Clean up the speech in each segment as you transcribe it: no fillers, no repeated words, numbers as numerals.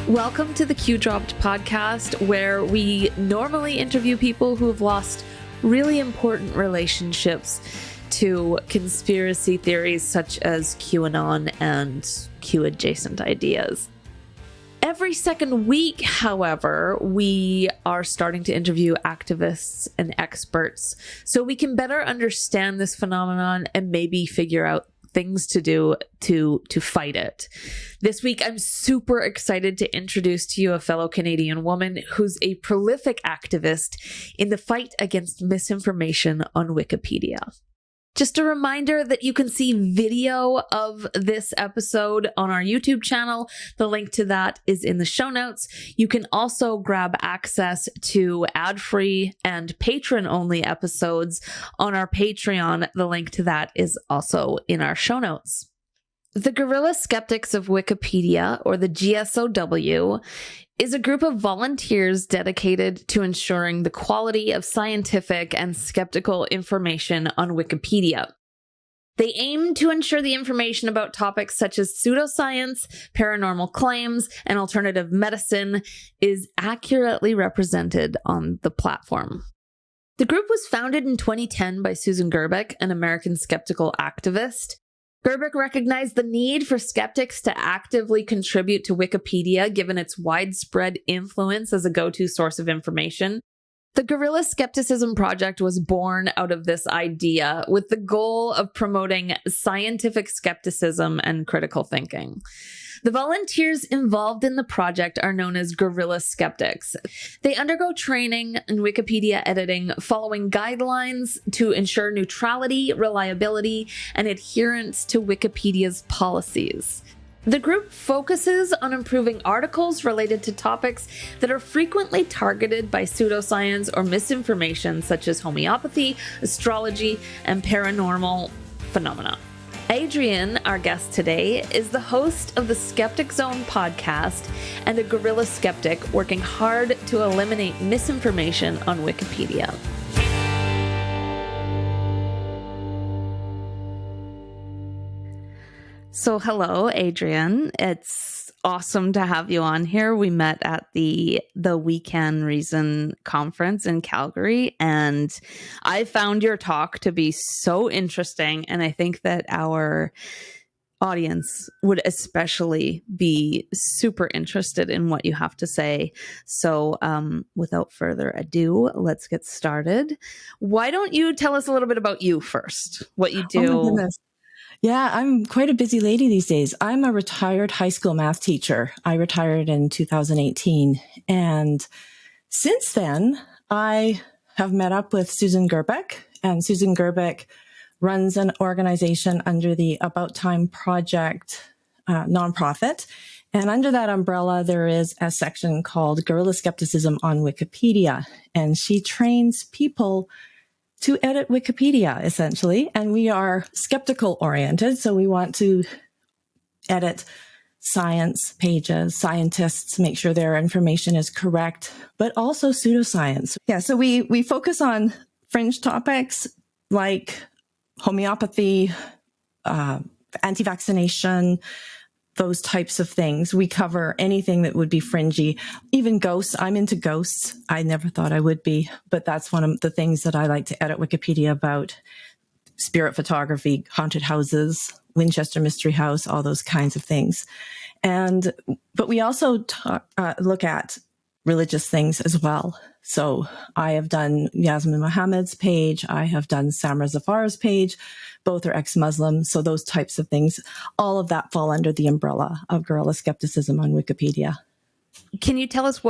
Welcome to the Q Dropped podcast, where we normally interview people who have lost really important relationships to conspiracy theories such as QAnon and Q-adjacent ideas. Every second week, however, we are starting to interview activists and experts so we can better understand this phenomenon and maybe figure out things to do to fight it. This week, I'm super excited to introduce to you a fellow Canadian woman who's a prolific activist in the fight against misinformation on Wikipedia. Just a reminder that you can see video of this episode on our YouTube channel. The link to that is in the show notes. You can also grab access to ad-free and patron-only episodes on our Patreon. The link to that is also in our show notes. The Guerilla Skeptics of Wikipedia, or the GSOW, is a group of volunteers dedicated to ensuring the quality of scientific and skeptical information on Wikipedia. They aim to ensure the information about topics such as pseudoscience, paranormal claims, and alternative medicine is accurately represented on the platform. The group was founded in 2010 by Susan Gerbic, an American skeptical activist. Gerbic recognized the need for skeptics to actively contribute to Wikipedia, given its widespread influence as a go-to source of information. The Guerilla Skepticism project was born out of this idea, with the goal of promoting scientific skepticism and critical thinking. The volunteers involved in the project are known as Guerilla Skeptics. They undergo training in Wikipedia editing, following guidelines to ensure neutrality, reliability, and adherence to Wikipedia's policies. The group focuses on improving articles related to topics that are frequently targeted by pseudoscience or misinformation, such as homeopathy, astrology, and paranormal phenomena. Adrienne, our guest today, is the host of the Skeptic Zone podcast and a guerrilla skeptic working hard to eliminate misinformation on Wikipedia. So hello, Adrienne. It's awesome to have you on here. We met at the We Can Reason conference in Calgary, and I found your talk to be so interesting, and I think that our audience would especially be super interested in what you have to say. So without further ado, let's get started. Why don't you tell us a little bit about you first, what you do? Oh my goodness. Yeah, I'm quite a busy lady these days. I'm a retired high school math teacher. I retired in 2018. And since then, I have met up with Susan Gerbic, and Susan Gerbic runs an organization under the About Time Project nonprofit. And under that umbrella, there is a section called Guerilla Skepticism on Wikipedia. And she trains people to edit Wikipedia, essentially. And we are skeptical oriented. So we want to edit science pages, scientists, make sure their information is correct, but also pseudoscience. Yeah, so we focus on fringe topics like homeopathy, anti-vaccination, those types of things. We cover anything that would be fringy, even ghosts. I'm into ghosts. I never thought I would be, but that's one of the things that I like to edit Wikipedia about: spirit photography, haunted houses, Winchester Mystery House, all those kinds of things. But we also look at religious things as well. So I have done Yasmin Mohammed's page. I have done Samra Zafar's page. Both are ex-Muslim. So those types of things, all of that fall under the umbrella of guerrilla skepticism on Wikipedia. Can you tell us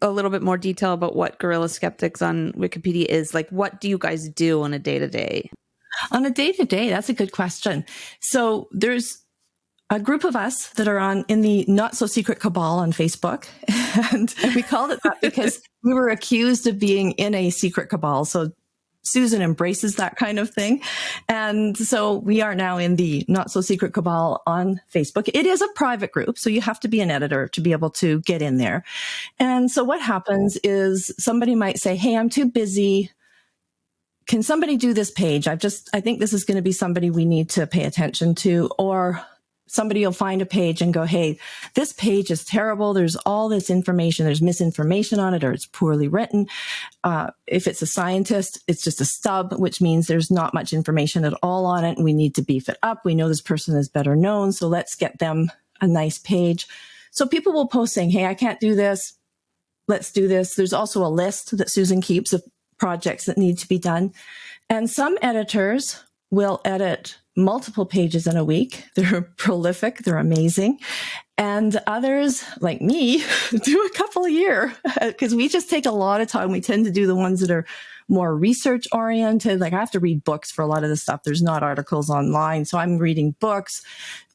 a little bit more detail about what Guerilla Skeptics on Wikipedia is? Like, what do you guys do on a day-to-day? On a day-to-day, that's a good question. So there's a group of us that are in the not so secret cabal on Facebook. And we called it that because we were accused of being in a secret cabal. So Susan embraces that kind of thing. And so we are now in the not so secret cabal on Facebook. It is a private group, so you have to be an editor to be able to get in there. And so what happens is somebody might say, hey, I'm too busy. Can somebody do this page? I think this is going to be somebody we need to pay attention to. Or somebody will find a page and go, hey, this page is terrible. There's all this information. There's misinformation on it, or it's poorly written. If it's a scientist, it's just a stub, which means there's not much information at all on it. And we need to beef it up. We know this person is better known. So let's get them a nice page. So people will post saying, hey, I can't do this. Let's do this. There's also a list that Susan keeps of projects that need to be done. And some editors will edit multiple pages in a week. They're prolific. They're amazing. And others, like me, do a couple a year because we just take a lot of time. We tend to do the ones that are more research oriented. Like I have to read books for a lot of this stuff. There's not articles online. So I'm reading books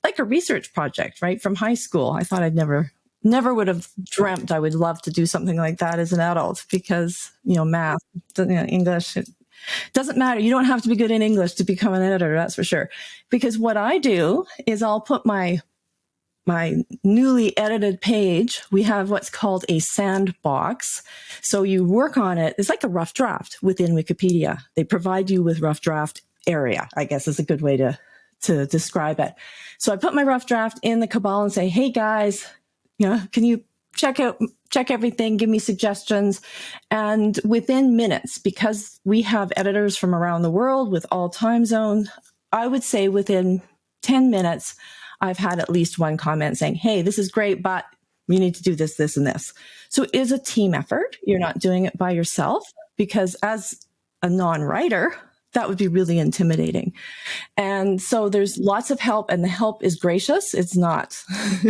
like a research project, right? From high school. I thought I'd never would have dreamt I would love to do something like that as an adult because, math, English, it doesn't matter. You don't have to be good in English to become an editor, that's for sure. Because what I do is I'll put my newly edited page. We have what's called a sandbox. So you work on it. It's like a rough draft within Wikipedia. They provide you with rough draft area, I guess is a good way to describe it. So I put my rough draft in the Cabal and say, hey guys, can you check everything, give me suggestions. And within minutes, because we have editors from around the world with all time zones, I would say within 10 minutes, I've had at least one comment saying, hey, this is great, but we need to do this, this, and this. So it is a team effort. You're not doing it by yourself because as a non-writer, that would be really intimidating. And so there's lots of help and the help is gracious. It's not,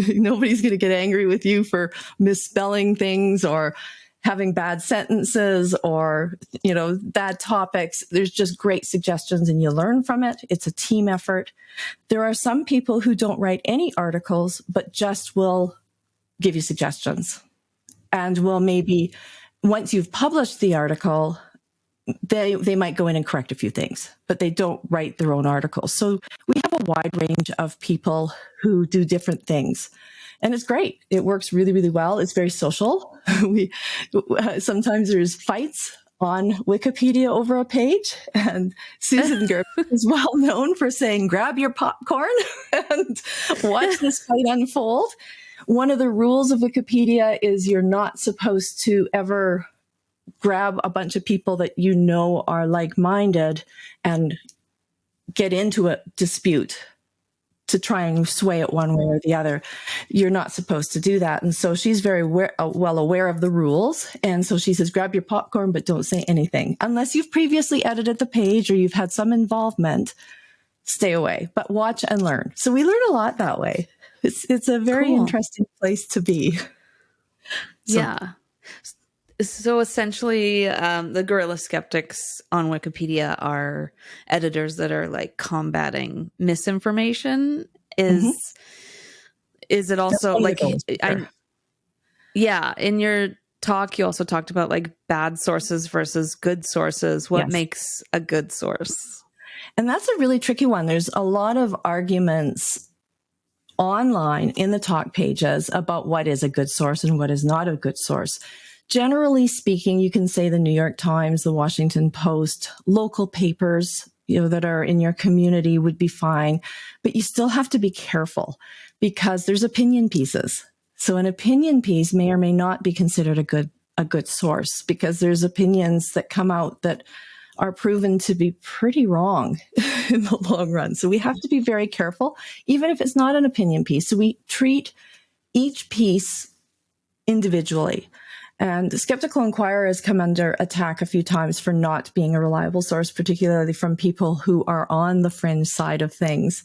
nobody's going to get angry with you for misspelling things or having bad sentences or, bad topics. There's just great suggestions and you learn from it. It's a team effort. There are some people who don't write any articles, but just will give you suggestions and will maybe, once you've published the article, they might go in and correct a few things, but they don't write their own articles. So we have a wide range of people who do different things. And it's great. It works really, really well. It's very social. Sometimes there's fights on Wikipedia over a page. And Susan Gerbic is well known for saying, grab your popcorn and watch this fight unfold. One of the rules of Wikipedia is you're not supposed to ever grab a bunch of people that are like-minded and get into a dispute to try and sway it one way or the other. You're not supposed to do that. And so she's very well aware of the rules. And so she says, grab your popcorn, but don't say anything. Unless you've previously edited the page or you've had some involvement, stay away, but watch and learn. So we learn a lot that way. It's a very interesting place to be. Yeah. So essentially, the Guerilla Skeptics on Wikipedia are editors that are like combating misinformation. Is it also like, in your talk, you also talked about like bad sources versus good sources. What makes a good source? And that's a really tricky one. There's a lot of arguments online in the talk pages about what is a good source and what is not a good source. Generally speaking, you can say the New York Times, the Washington Post, local papers, that are in your community would be fine, but you still have to be careful because there's opinion pieces. So an opinion piece may or may not be considered a good source because there's opinions that come out that are proven to be pretty wrong in the long run. So we have to be very careful, even if it's not an opinion piece. So we treat each piece individually. And the Skeptical Inquirer has come under attack a few times for not being a reliable source, particularly from people who are on the fringe side of things.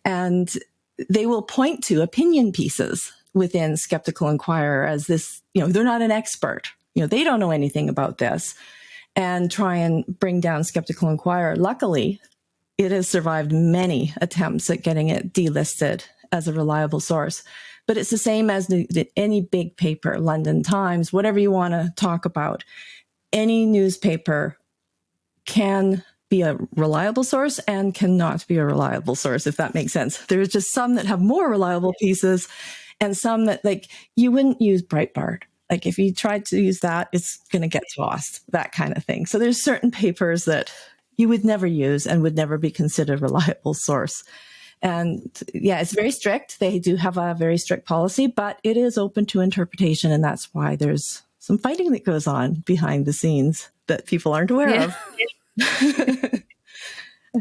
And they will point to opinion pieces within Skeptical Inquirer as this, they're not an expert. They don't know anything about this, and try and bring down Skeptical Inquirer. Luckily, it has survived many attempts at getting it delisted as a reliable source. But it's the same as any big paper, London Times, whatever you want to talk about. Any newspaper can be a reliable source and cannot be a reliable source, if that makes sense. There's just some that have more reliable pieces and some that, like, you wouldn't use Breitbart. Like, if you tried to use that, it's going to get lost, that kind of thing. So there's certain papers that you would never use and would never be considered a reliable source. And yeah, it's very strict. They do have a very strict policy, but it is open to interpretation. And that's why there's some fighting that goes on behind the scenes that people aren't aware of.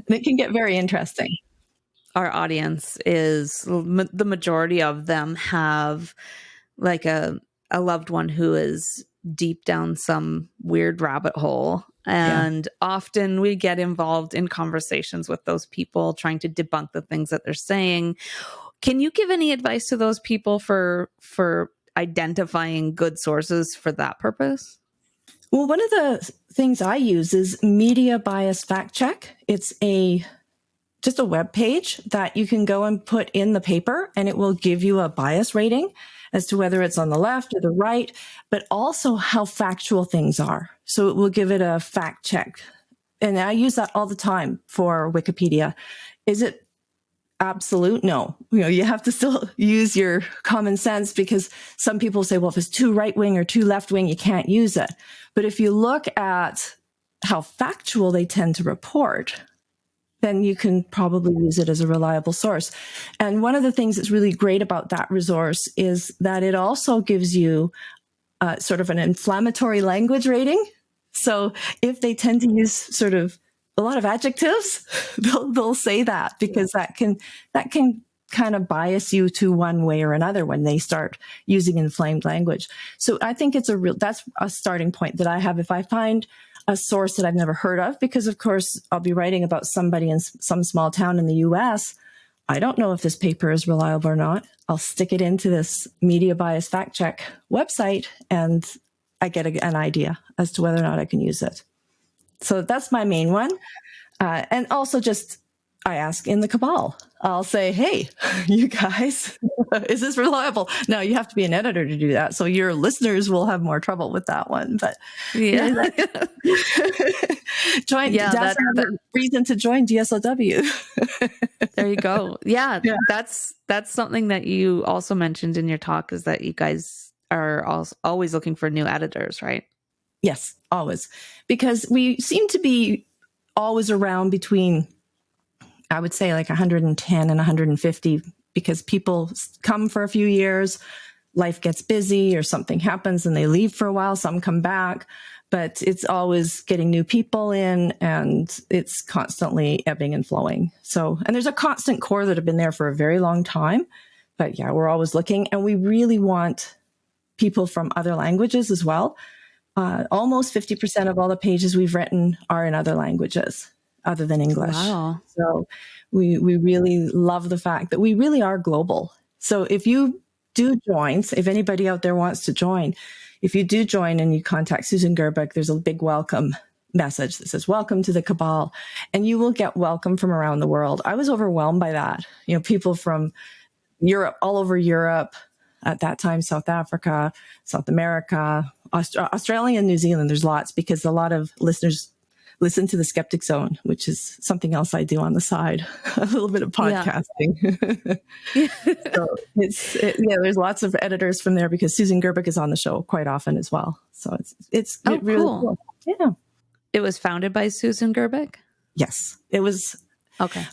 It can get very interesting. Our audience is, the majority of them have like a loved one who is deep down some weird rabbit hole. And often we get involved in conversations with those people trying to debunk the things that they're saying. Can you give any advice to those people for identifying good sources for that purpose? Well, one of the things I use is Media Bias Fact Check. It's just a web page that you can go and put in the paper, and it will give you a bias rating as to whether it's on the left or the right, but also how factual things are. So it will give it a fact check. And I use that all the time for Wikipedia. Is it absolute? No. You have to still use your common sense, because some people say, well, if it's too right wing or too left wing, you can't use it. But if you look at how factual they tend to report, then you can probably use it as a reliable source. And one of the things that's really great about that resource is that it also gives you sort of an inflammatory language rating. So if they tend to use sort of a lot of adjectives, they'll say that, because that can kind of bias you to one way or another when they start using inflamed language. So I think that's a starting point that I have. If I find a source that I've never heard of, because of course I'll be writing about somebody in some small town in the US. I don't know if this paper is reliable or not. I'll stick it into this Media Bias Fact Check website, and I get an idea as to whether or not I can use it. So that's my main one. And also just, I ask in the cabal. I'll say, hey, you guys, is this reliable? Now, you have to be an editor to do that, so your listeners will have more trouble with that one. But yeah, that's another reason to join GSOW. There you go. Yeah, that's something that you also mentioned in your talk, is that you guys are always looking for new editors, right? Yes, always. Because we seem to be always around between, I would say, like 110 and 150, because people come for a few years, life gets busy or something happens and they leave for a while, some come back, but it's always getting new people in, and it's constantly ebbing and flowing. So, and there's a constant core that have been there for a very long time, but yeah, we're always looking, and we really want people from other languages as well. Almost 50% of all the pages we've written are in other languages other than English. Wow. So we really love the fact that we really are global. So if you do join, if anybody out there wants to join, if you do join and you contact Susan Gerbic, there's a big welcome message that says, welcome to the cabal, and you will get welcome from around the world. I was overwhelmed by that. People from Europe, all over Europe, at that time, South Africa, South America, Australia, and New Zealand. There's lots, because a lot of listeners listen to the Skeptic Zone, which is something else I do on the side, a little bit of podcasting. So there's lots of editors from there, because Susan Gerbic is on the show quite often as well. So it's really cool. Yeah. It was founded by Susan Gerbic? Yes, it was. Okay.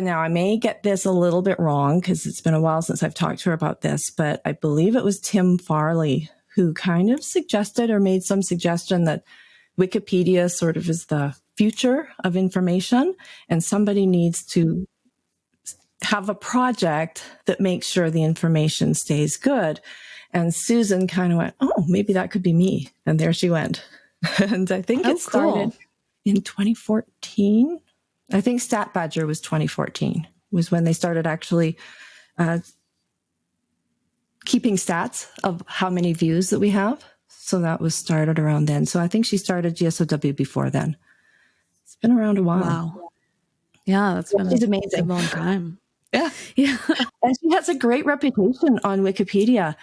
Now, I may get this a little bit wrong, because it's been a while since I've talked to her about this, but I believe it was Tim Farley who kind of suggested, or made some suggestion, that Wikipedia sort of is the future of information, and somebody needs to have a project that makes sure the information stays good. And Susan kind of went, oh, maybe that could be me. And there she went. And I think it started in 2014. I think Stat Badger was 2014, was when they started actually keeping stats of how many views that we have. So that was started around then. So I think she started GSOW before then. It's been around a while. Wow. Yeah, that's been she's amazing. A long time. Yeah. And she has a great reputation on Wikipedia.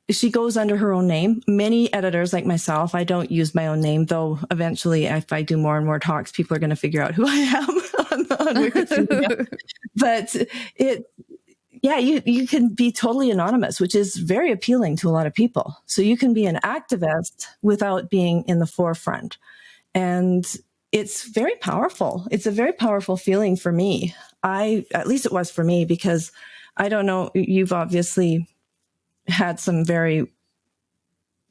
She goes under her own name. Many editors like myself, I don't use my own name, though eventually if I do more and more talks, people are going to figure out who I am on Wikipedia. But you can be totally anonymous, which is very appealing to a lot of people. So you can be an activist without being in the forefront. And it's very powerful. It's a very powerful feeling for me. At least it was for me, because I don't know, you've obviously had some very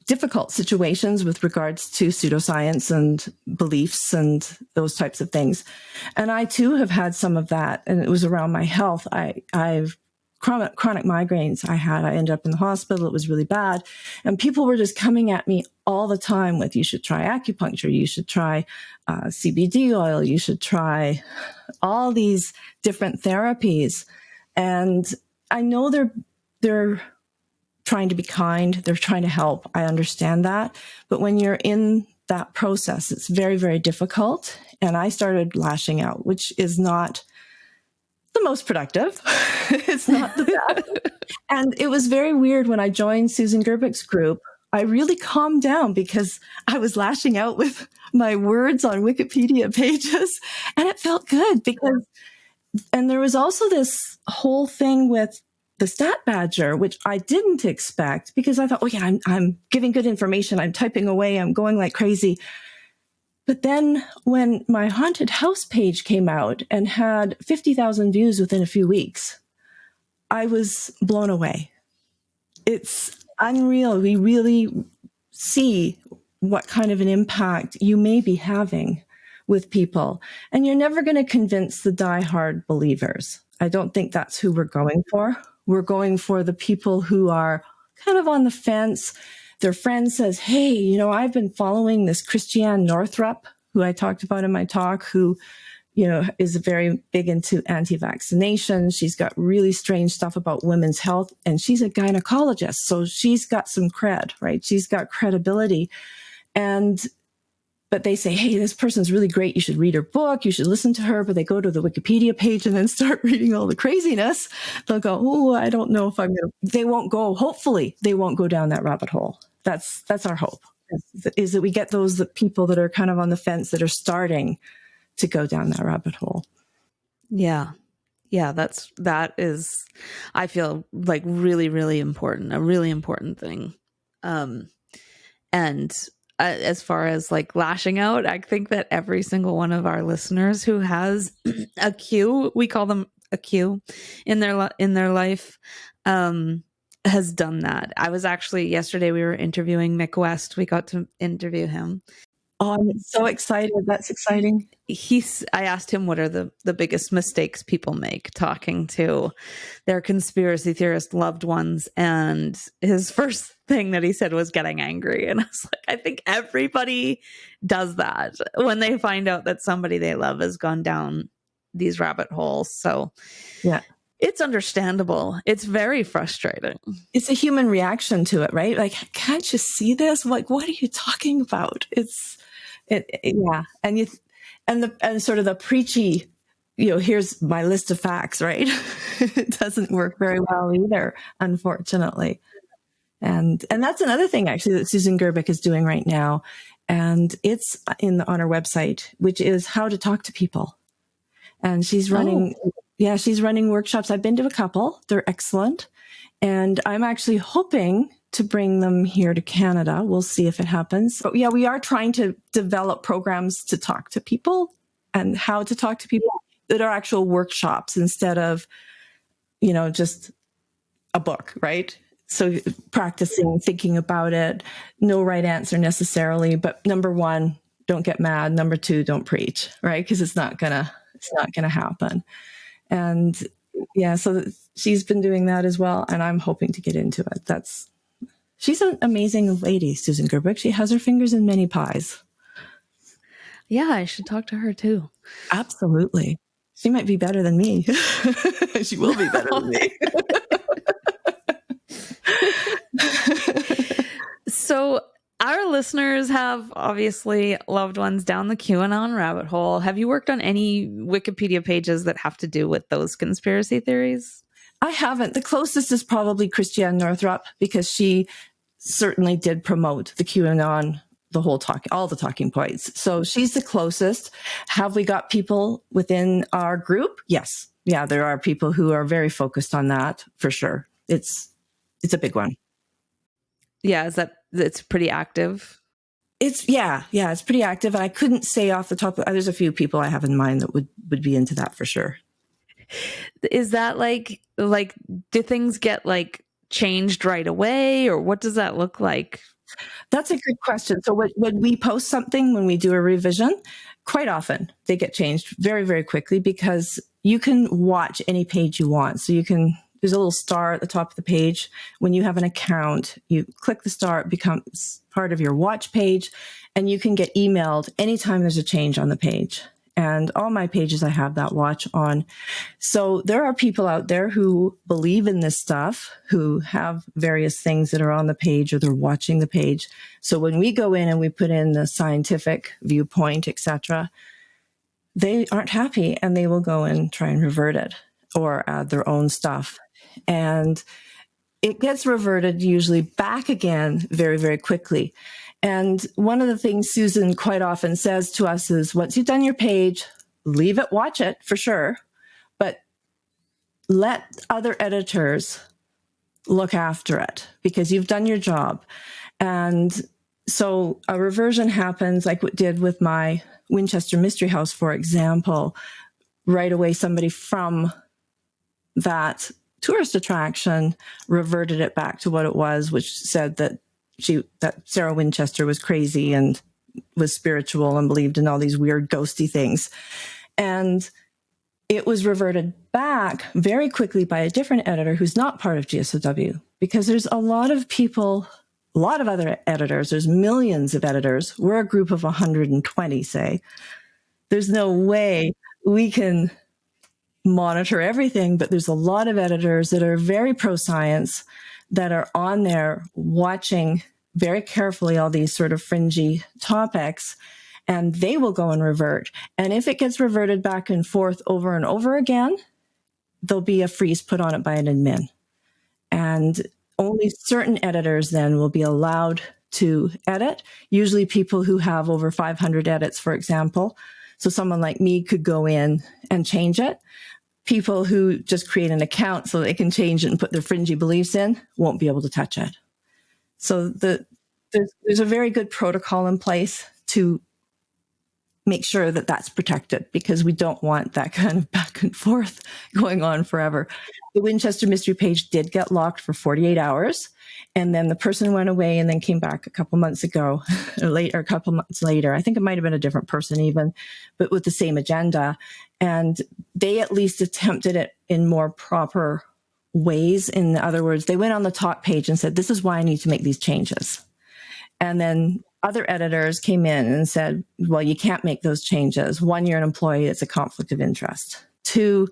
difficult situations with regards to pseudoscience and beliefs and those types of things. And I too have had some of that. And it was around my health. I've chronic migraines I ended up in the hospital. It was really bad. And people were just coming at me all the time with, you should try acupuncture. You should try CBD oil. You should try all these different therapies. And I know they're trying to be kind. They're trying to help. I understand that. But when you're in that process, it's very, very difficult. And I started lashing out, which is not the most productive. It's not the best. And it was very weird when I joined Susan Gerbic's group. I really calmed down because I was lashing out with my words on Wikipedia pages, and it felt good and there was also this whole thing with the stat badger, which I didn't expect, because I thought, oh yeah, I'm giving good information. I'm typing away. I'm going like crazy. But then when my haunted house page came out and had 50,000 views within a few weeks, I was blown away. It's unreal. We really see what kind of an impact you may be having with people. And you're never going to convince the diehard believers. I don't think that's who we're going for. We're going for the people who are kind of on the fence. Their friend says, hey, I've been following this Christiane Northrup, who I talked about in my talk, who, is very big into anti-vaccination. She's got really strange stuff about women's health, and she's a gynecologist. So she's got some cred, right? She's got credibility. But they say, hey, this person's really great. You should read her book. You should listen to her. But they go to the Wikipedia page and then start reading all the craziness. They'll go, oh, I don't know if I'm going to, they won't go, hopefully they won't go down that rabbit hole. That's our hope, is that we get the people that are kind of on the fence that are starting to go down that rabbit hole. Yeah. Yeah. that is, I feel like really, really important, a really important thing. And as far as like lashing out, I think that every single one of our listeners who has a Q, we call them a Q in their life, has done that. I was actually, yesterday we were interviewing Mick West. We got to interview him. Oh, I'm so excited. That's exciting. I asked him what are the biggest mistakes people make talking to their conspiracy theorist loved ones. And his first thing that he said was getting angry. And I was like, I think everybody does that when they find out that somebody they love has gone down these rabbit holes. So yeah, it's understandable. It's very frustrating. It's a human reaction to it, right? Like, can't you see this? Like, what are you talking about? Yeah. And sort of the preachy, here's my list of facts, right? It doesn't work very well either, unfortunately. And that's another thing actually that Susan Gerbic is doing right now. And it's on our website, which is how to talk to people. And she's running, she's running workshops. I've been to a couple. They're excellent. And I'm actually hoping to bring them here to Canada. We'll see if it happens. But yeah, we are trying to develop programs to talk to people and how to talk to people that are actual workshops instead of, just a book, right? So practicing, thinking about it, no right answer necessarily. But number one, don't get mad. Number two, don't preach, right? Because it's not gonna happen. And yeah, so she's been doing that as well. And I'm hoping to get into it. She's an amazing lady, Susan Gerbic. She has her fingers in many pies. Yeah, I should talk to her too. Absolutely. She might be better than me. She will be better than me. So our listeners have obviously loved ones down the QAnon rabbit hole. Have you worked on any Wikipedia pages that have to do with those conspiracy theories? I haven't. The closest is probably Christiane Northrup, because she certainly did promote the QAnon, all the talking points. So she's the closest. Have we got people within our group? Yes. Yeah, there are people who are very focused on that for sure. It's a big one. Yeah, it's pretty active. it's pretty active. And I couldn't say off the top. There's a few people I have in mind that would be into that for sure. Is that like do things get like changed right away, or what does that look like? That's a good question. So when we post something, when we do a revision, quite often they get changed very, very quickly because you can watch any page you want. So there's a little star at the top of the page. When you have an account, you click the star, it becomes part of your watch page, and you can get emailed anytime there's a change on the page. And all my pages, I have that watch on. So there are people out there who believe in this stuff, who have various things that are on the page or they're watching the page. So when we go in and we put in the scientific viewpoint, etc., they aren't happy and they will go and try and revert it or add their own stuff. And it gets reverted usually back again very, very quickly. And one of the things Susan quite often says to us is, once you've done your page, leave it, watch it for sure, but let other editors look after it because you've done your job. And so a reversion happens like what did with my Winchester Mystery House, for example. Right away, somebody from that tourist attraction reverted it back to what it was, which said that Sarah Winchester was crazy and was spiritual and believed in all these weird ghosty things. And it was reverted back very quickly by a different editor who's not part of GSOW, because there's a lot of people, a lot of other editors. There's millions of editors. We're a group of 120, say. There's no way we can monitor everything, but there's a lot of editors that are very pro-science that are on there watching very carefully all these sort of fringy topics, and they will go and revert. And if it gets reverted back and forth over and over again, there'll be a freeze put on it by an admin. And only certain editors then will be allowed to edit, usually people who have over 500 edits, for example. So someone like me could go in and change it. People who just create an account so they can change it and put their fringy beliefs in won't be able to touch it. So there's a very good protocol in place to make sure that that's protected, because we don't want that kind of back and forth going on forever. The Winchester Mystery page did get locked for 48 hours. And then the person went away and then came back a couple months ago, or a couple months later. I think it might have been a different person even, but with the same agenda. And they at least attempted it in more proper ways. In other words, they went on the top page and said, this is why I need to make these changes. And then other editors came in and said, well, you can't make those changes. One, you're an employee, it's a conflict of interest. Two,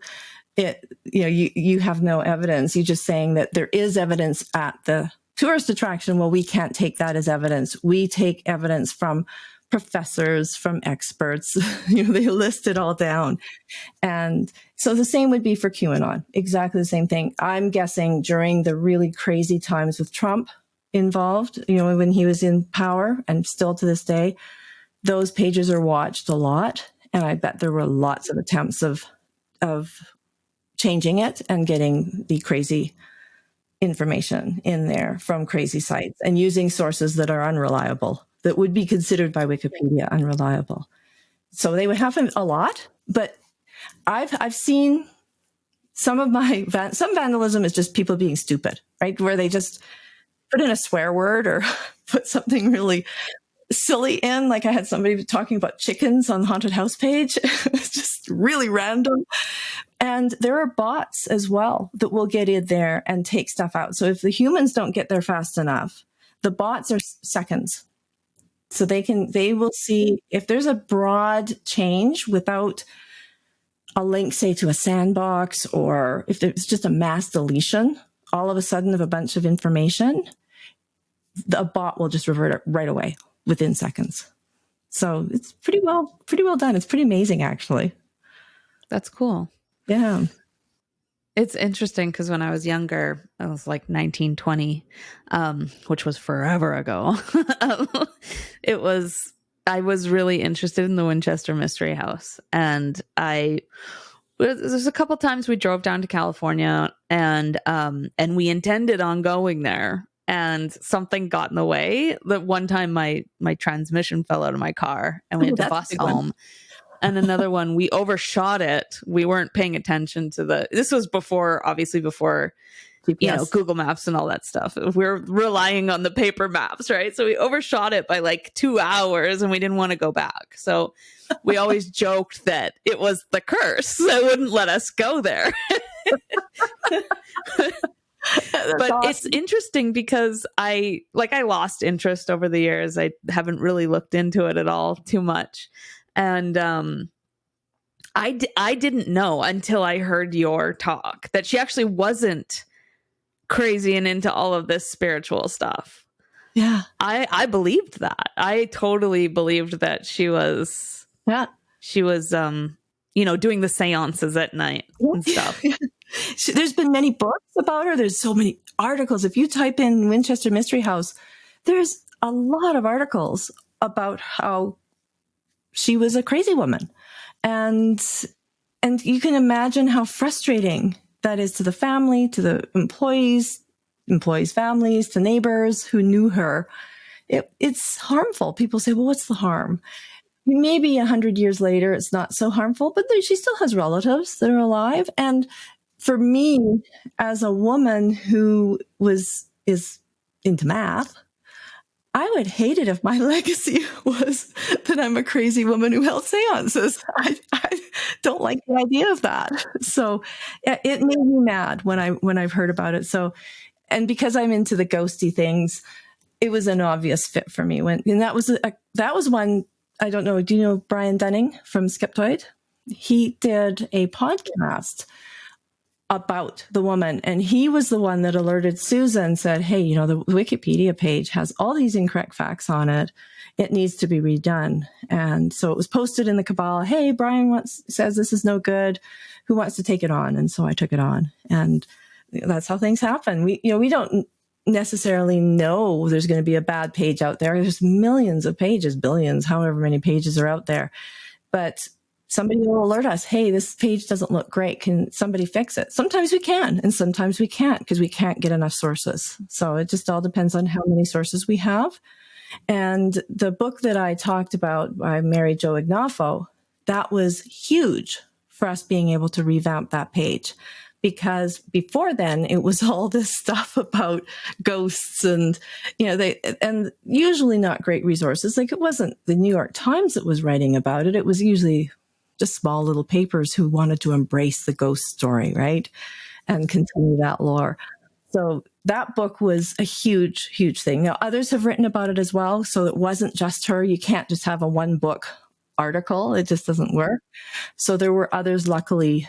you have no evidence. You're just saying that there is evidence at the tourist attraction. Well, we can't take that as evidence. We take evidence from professors, from experts. They list it all down. And so the same would be for QAnon. Exactly the same thing. I'm guessing during the really crazy times with Trump involved, when he was in power, and still to this day, those pages are watched a lot. And I bet there were lots of attempts of changing it and getting the crazy information in there from crazy sites and using sources that are unreliable, that would be considered by Wikipedia unreliable. So they would happen a lot, but I've seen some vandalism is just people being stupid, right? Where they just put in a swear word or put something really silly in. Like I had somebody talking about chickens on the haunted house page. It's just really random. And there are bots as well that will get in there and take stuff out. So if the humans don't get there fast enough, the bots are seconds. So they will see if there's a broad change without a link, say, to a sandbox, or if there's just a mass deletion all of a sudden of a bunch of information, the bot will just revert it right away within seconds. So it's pretty well done. It's pretty amazing, actually. That's cool. Yeah. It's interesting because when I was younger, I was like 19, 20, which was forever ago. I was really interested in the Winchester Mystery House. And there's a couple times we drove down to California and we intended on going there. and something got in the way. That one time my transmission fell out of my car and we had to bus home. And another one, we overshot it. We weren't paying attention to this was before GPS. Google Maps and all that stuff. We're relying on the paper maps, right? So we overshot it by like 2 hours and we didn't want to go back. So we always joked that it was the curse that wouldn't let us go there. But awesome. It's interesting because I lost interest over the years. I haven't really looked into it at all too much. And I didn't know until I heard your talk that she actually wasn't crazy and into all of this spiritual stuff. Yeah. I believed that. I totally believed that she was doing the seances at night and stuff. There's been many books about her. There's so many articles. If you type in Winchester Mystery House, there's a lot of articles about how she was a crazy woman. And you can imagine how frustrating that is to the family, to the employees' families, to neighbors who knew her. It's harmful. People say, well, what's the harm? Maybe 100 years later, it's not so harmful, but she still has relatives that are alive. And for me, as a woman who is into math, I would hate it if my legacy was that I'm a crazy woman who held seances. I don't like the idea of that. So it made me mad when I've heard about it. So, and because I'm into the ghosty things, it was an obvious fit for me. And that was one. I don't know. Do you know Brian Dunning from Skeptoid? He did a podcast about the woman, and he was the one that alerted Susan, said, hey, the Wikipedia page has all these incorrect facts on it. It needs to be redone. And so it was posted in the cabal. Hey, Brian says this is no good. Who wants to take it on? And so I took it on, and that's how things happen. We don't necessarily know there's going to be a bad page out there. There's millions of pages, billions, however many pages are out there. But somebody will alert us, hey, this page doesn't look great. Can somebody fix it? Sometimes we can, and sometimes we can't because we can't get enough sources. So it just all depends on how many sources we have. And the book that I talked about by Mary Jo Ignafo, that was huge for us being able to revamp that page. Because before then, it was all this stuff about ghosts and, and usually not great resources. Like, it wasn't the New York Times that was writing about it. It was usually just small little papers who wanted to embrace the ghost story, right? And continue that lore. So that book was a huge, huge thing. Now, others have written about it as well. So it wasn't just her. You can't just have a one book article. It just doesn't work. So there were others, luckily.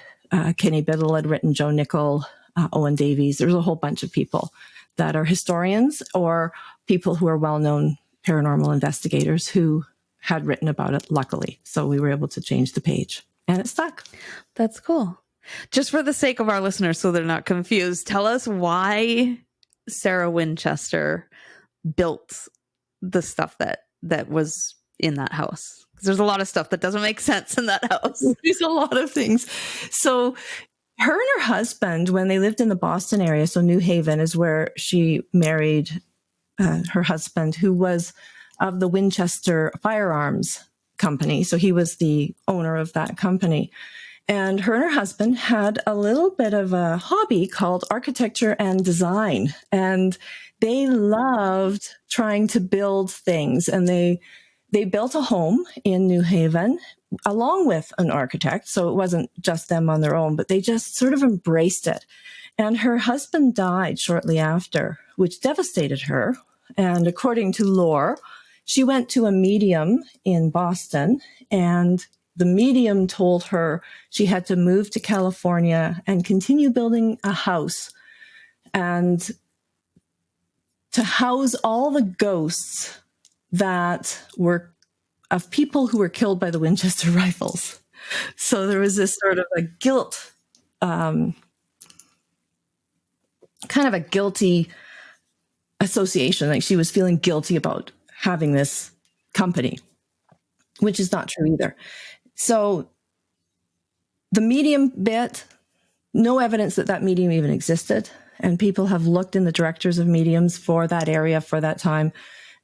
Kenny Biddle had written, Joe Nickel, Owen Davies. There's a whole bunch of people that are historians or people who are well-known paranormal investigators who had written about it, luckily. So we were able to change the page, and it stuck. That's cool. Just for the sake of our listeners, so they're not confused, tell us why Sarah Winchester built the stuff that was in that house. Because there's a lot of stuff that doesn't make sense in that house. There's a lot of things. So her and her husband, when they lived in the Boston area, so New Haven is where she married her husband, who was of the Winchester Firearms Company. So he was the owner of that company. And her and her husband had a little bit of a hobby called architecture and design. And they loved trying to build things. And they built a home in New Haven along with an architect. So it wasn't just them on their own, but they just sort of embraced it. And her husband died shortly after, which devastated her. And according to lore, she went to a medium in Boston, and the medium told her she had to move to California and continue building a house and to house all the ghosts that were of people who were killed by the Winchester rifles. So there was this sort of a guilt, kind of a guilty association. Like, she was feeling guilty about having this company, which is not true either. So the medium bit, no evidence that medium even existed. and people have looked in the directors of mediums for that area for that time.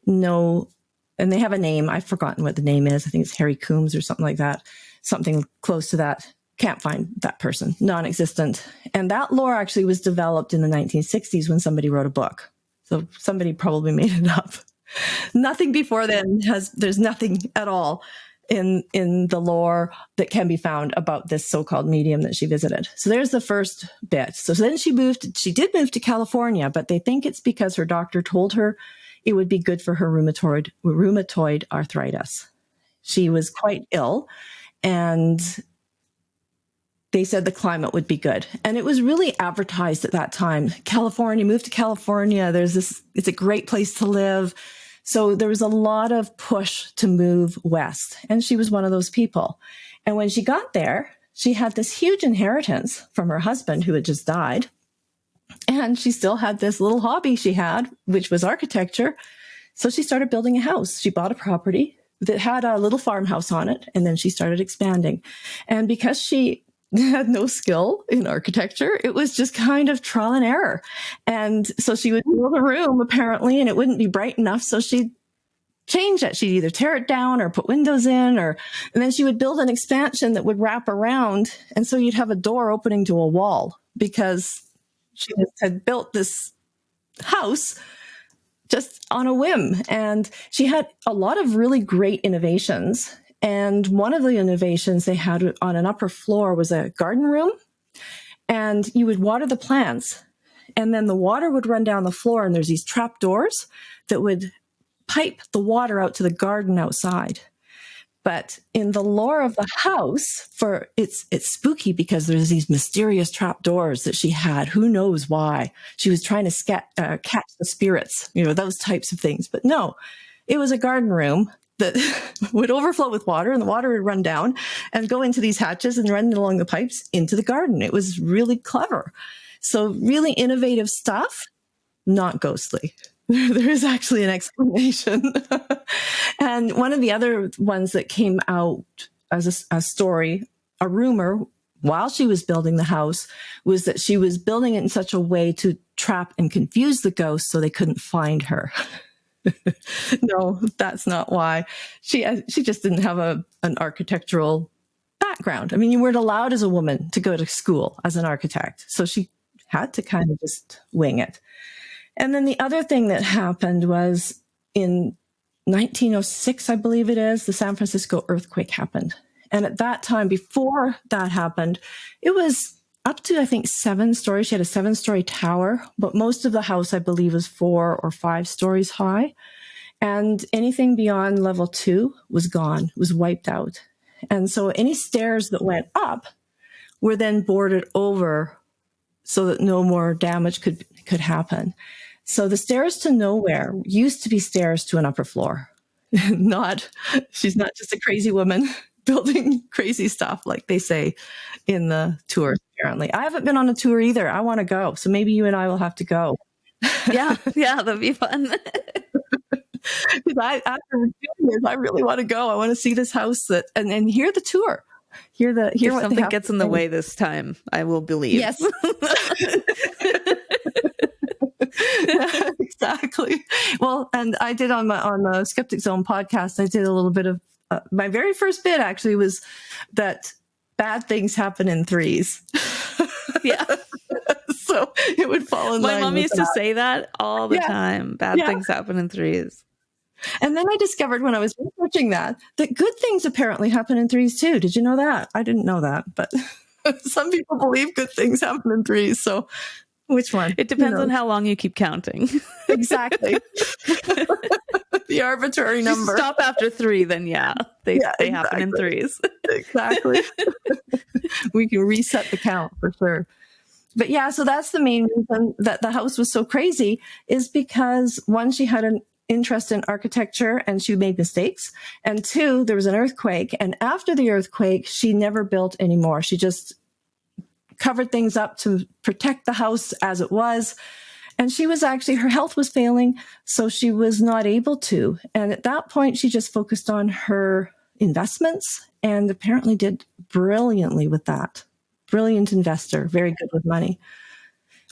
No, and they have a name. I've forgotten what the name is. I think it's Harry Coombs or something like that, something close to that. Can't find that person, non-existent. And that lore actually was developed in the 1960s when somebody wrote a book. So somebody probably made it up. Nothing before then there's nothing at all in the lore that can be found about this so-called medium that she visited. So there's the first bit. So then she did move to California, but they think it's because her doctor told her it would be good for her rheumatoid arthritis. She was quite ill, and they said the climate would be good. And it was really advertised at that time. California, move to California. It's a great place to live. So there was a lot of push to move west. And she was one of those people. And when she got there, she had this huge inheritance from her husband who had just died. And she still had this little hobby she had, which was architecture. So she started building a house. She bought a property that had a little farmhouse on it. And then she started expanding. And because she had no skill in architecture, it was just kind of trial and error. And so she would build a room apparently, and it wouldn't be bright enough. So she'd change it. She'd either tear it down or put windows in, and then she would build an expansion that would wrap around. And so you'd have a door opening to a wall because she just had built this house just on a whim. And she had a lot of really great innovations. And one of the innovations they had on an upper floor was a garden room, and you would water the plants, and then the water would run down the floor, and there's these trap doors that would pipe the water out to the garden outside. But in the lore of the house, it's spooky because there's these mysterious trap doors that she had. Who knows why? She was trying to catch the spirits, those types of things. But no, it was a garden room that would overflow with water, and the water would run down and go into these hatches and run along the pipes into the garden. It was really clever. So really innovative stuff, not ghostly. There is actually an explanation. And one of the other ones that came out as a story, a rumor, while she was building the house, was that she was building it in such a way to trap and confuse the ghosts so they couldn't find her. No, that's not why. She just didn't have an architectural background. I mean, you weren't allowed as a woman to go to school as an architect. So she had to kind of just wing it. And then the other thing that happened was in 1906, I believe it is, the San Francisco earthquake happened. And at that time, before that happened, it was up to, I think, 7 stories. She had a 7-story tower, but most of the house, I believe, was 4 or 5 stories high. And anything beyond level 2 was gone, was wiped out. And so any stairs that went up were then boarded over so that no more damage could happen. So the stairs to nowhere used to be stairs to an upper floor. She's not just a crazy woman building crazy stuff like they say in the tours, apparently. I haven't been on a tour either. I want to go. So maybe you and I will have to go. Yeah, that'd be fun. After doing this, I really want to go. I want to see this house and hear the tour. Hear if what something gets in the way this time, I will believe. Yes. Exactly. Well, and I did on the Skeptic Zone podcast, I did a little bit of my very first bit actually was that bad things happen in threes. Yeah. So it would fall in line. My mom used to say that all the time. Bad things happen in threes. And then I discovered when I was researching that good things apparently happen in threes too. Did you know that? I didn't know that, but some people believe good things happen in threes. So which one? It depends on how long you keep counting. Exactly. The arbitrary number. Stop after 3, then they happen in threes. Exactly. We can reset the count for sure. But yeah, so that's the main reason that the house was so crazy is because 1, she had an interest in architecture and she made mistakes. And 2, there was an earthquake. And after the earthquake, she never built anymore. She just covered things up to protect the house as it was. And she was actually, her health was failing, so she was not able to. And at that point, she just focused on her investments and apparently did brilliantly with that. Brilliant investor, very good with money.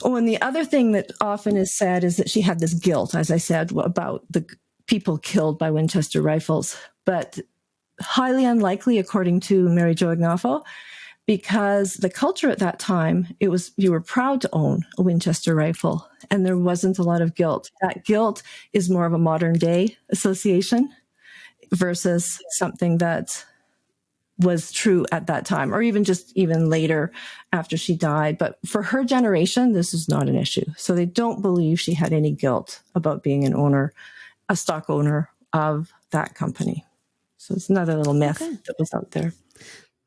Oh, and the other thing that often is said is that she had this guilt, as I said, about the people killed by Winchester rifles, but highly unlikely, according to Mary Jo Ignoffo, because the culture at that time, it was, you were proud to own a Winchester rifle, and there wasn't a lot of guilt. That guilt is more of a modern day association versus something that was true at that time, or even later after she died. But for her generation, this is not an issue. So they don't believe she had any guilt about being a stock owner of that company. So it's another little myth that was out there.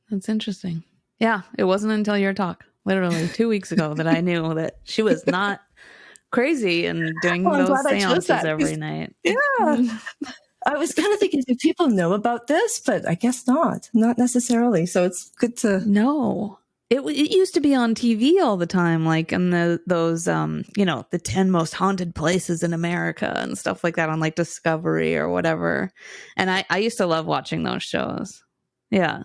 That's interesting. Yeah, it wasn't until your talk, literally 2 weeks ago, that I knew that she was not crazy and doing those seances every night. Yeah. I was kind of thinking, do people know about this? But I guess not necessarily. So it's good to know. It used to be on TV all the time, like in those the 10 most haunted places in America and stuff like that on like Discovery or whatever. And I used to love watching those shows. Yeah.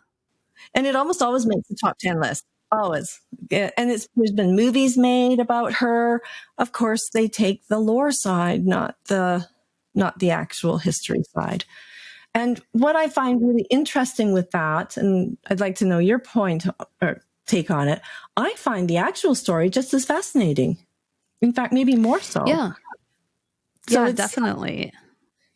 And it almost always makes the top 10 list. Always. Yeah. And there's been movies made about her. Of course, they take the lore side, not the actual history side. And what I find really interesting with that, and I'd like to know your point or take on it, I find the actual story just as fascinating. In fact, maybe more so. Yeah. So yeah, definitely.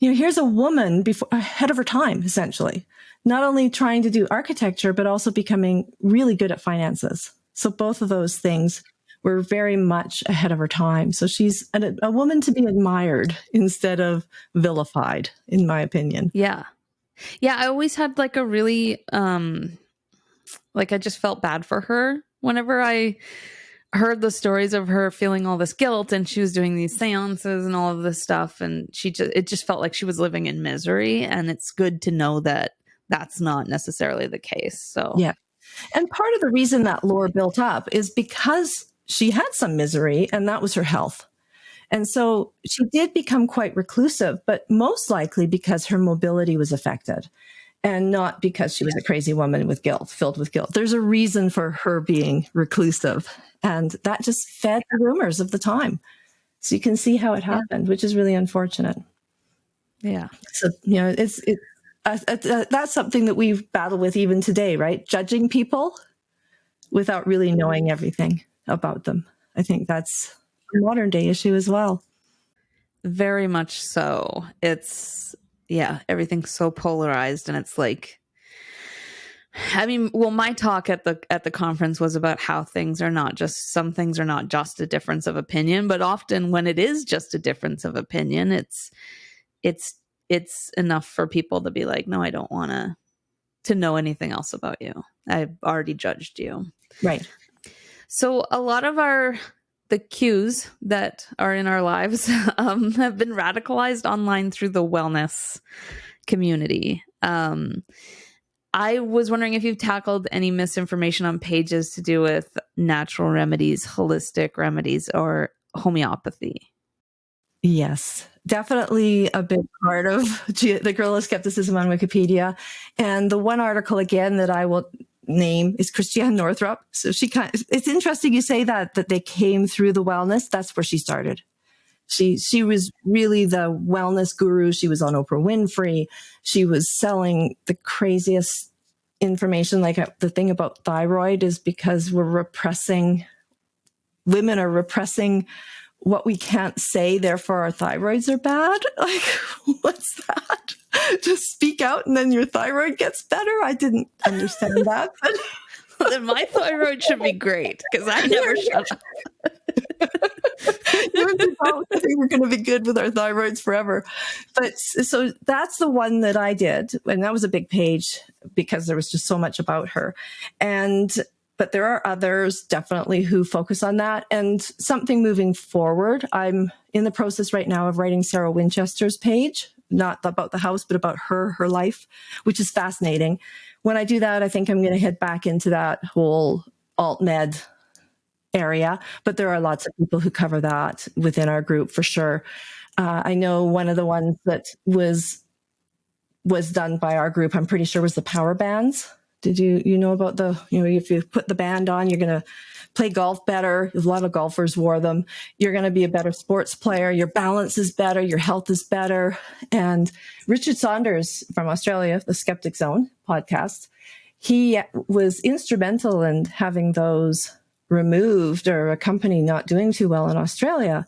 Here's a woman ahead of her time, essentially, not only trying to do architecture, but also becoming really good at finances. So both of those things were very much ahead of her time. So she's a woman to be admired instead of vilified, in my opinion. Yeah. Yeah, I always had like a really, I just felt bad for her whenever I heard the stories of her feeling all this guilt and she was doing these seances and all of this stuff. And it just felt like she was living in misery. And it's good to know that that's not necessarily the case. So, yeah. And part of the reason that lore built up is because she had some misery, and that was her health. And so she did become quite reclusive, but most likely because her mobility was affected and not because she was a crazy woman filled with guilt. There's a reason for her being reclusive, and that just fed the rumors of the time. So you can see how it happened, which is really unfortunate. Yeah. So, that's something that we battle with even today, right? Judging people without really knowing everything about them. I think that's a modern day issue as well. Very much so. It's, everything's so polarized, and it's like, my talk at the conference was about how some things are not just a difference of opinion, but often when it is just a difference of opinion, it's enough for people to be like, no, I don't want to know anything else about you. I've already judged you. Right. So a lot of the cues that are in our lives have been radicalized online through the wellness community. I was wondering if you've tackled any misinformation on pages to do with natural remedies, holistic remedies, or homeopathy. Yes, definitely a big part of the Guerilla Skepticism on Wikipedia. And the one article, again, that I will name is Christiane Northrup. So it's interesting you say that they came through the wellness. That's where she started. She was really the wellness guru. She was on Oprah Winfrey. She was selling the craziest information. Like the thing about thyroid is because women are repressing what we can't say, therefore our thyroids are bad. Like, what's that? Just speak out and then your thyroid gets better? I didn't understand that. Then my thyroid should be great because I never shut up. I think we're going to be good with our thyroids forever. But so that's the one that I did. And that was a big page because there was just so much about her. But there are others definitely who focus on that. And something moving forward, I'm in the process right now of writing Sarah Winchester's page, not about the house, but about her life, which is fascinating. When I do that, I think I'm going to head back into that whole alt-med area. But there are lots of people who cover that within our group for sure. I know one of the ones that was done by our group, I'm pretty sure, was the power bands. Did you know about if you put the band on, you're going to play golf better. A lot of golfers wore them. You're going to be a better sports player. Your balance is better. Your health is better. And Richard Saunders from Australia, the Skeptic Zone podcast, he was instrumental in having those removed, or a company not doing too well in Australia,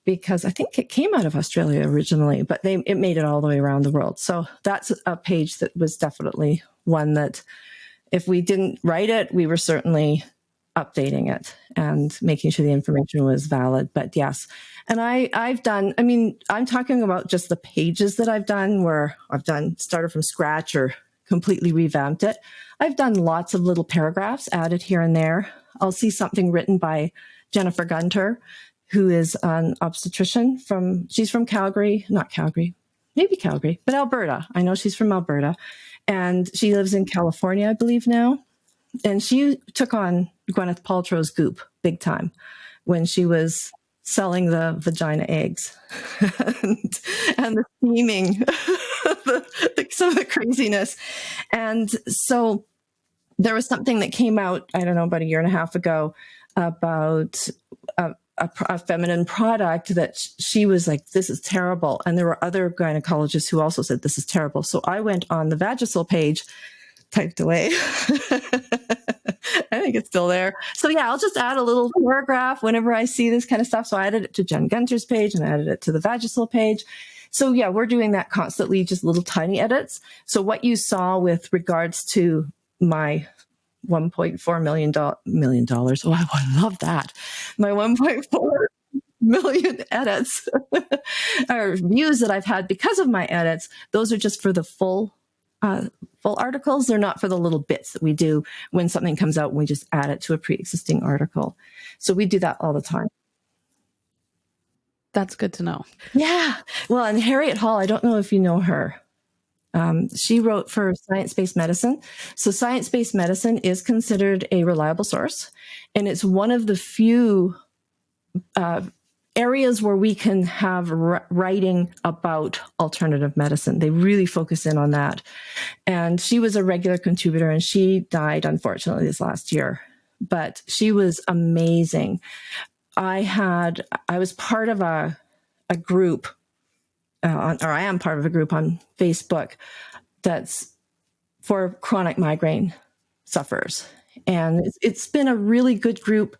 because I think it came out of Australia originally, but it made it all the way around the world. So that's a page that was definitely one that, if we didn't write it, we were certainly updating it and making sure the information was valid. But yes, and I'm talking about just the pages that I've done, where I've started from scratch or completely revamped it. I've done lots of little paragraphs added here and there. I'll see something written by Jennifer Gunter, who is an obstetrician she's from Calgary, maybe Calgary, but Alberta. I know she's from Alberta, and she lives in California, I believe now. And she took on Gwyneth Paltrow's Goop big time when she was selling the vagina eggs and the steaming, some of the craziness. And so there was something that came out, I don't know, about a year and a half ago, about a feminine product that she was like, this is terrible. And there were other gynecologists who also said, this is terrible. So I went on the Vagisil page, typed away. I think it's still there. So yeah, I'll just add a little paragraph whenever I see this kind of stuff. So I added it to Jen Gunter's page and I added it to the Vagisil page. So yeah, we're doing that constantly, just little tiny edits. So what you saw with regards to my $1.4 million. Oh, I love that. My 1.4 million edits or views that I've had because of my edits. Those are just for the full articles. They're not for the little bits that we do when something comes out and we just add it to a pre-existing article. So we do that all the time. That's good to know. Yeah. Well, and Harriet Hall, I don't know if you know her. She wrote for Science-Based Medicine. So Science-Based Medicine is considered a reliable source, and it's one of the few areas where we can have writing about alternative medicine. They really focus in on that. And she was a regular contributor, and she died, unfortunately, this last year. But she was amazing. I was part of a group, or I am part of a group on Facebook that's for chronic migraine sufferers. And it's been a really good group.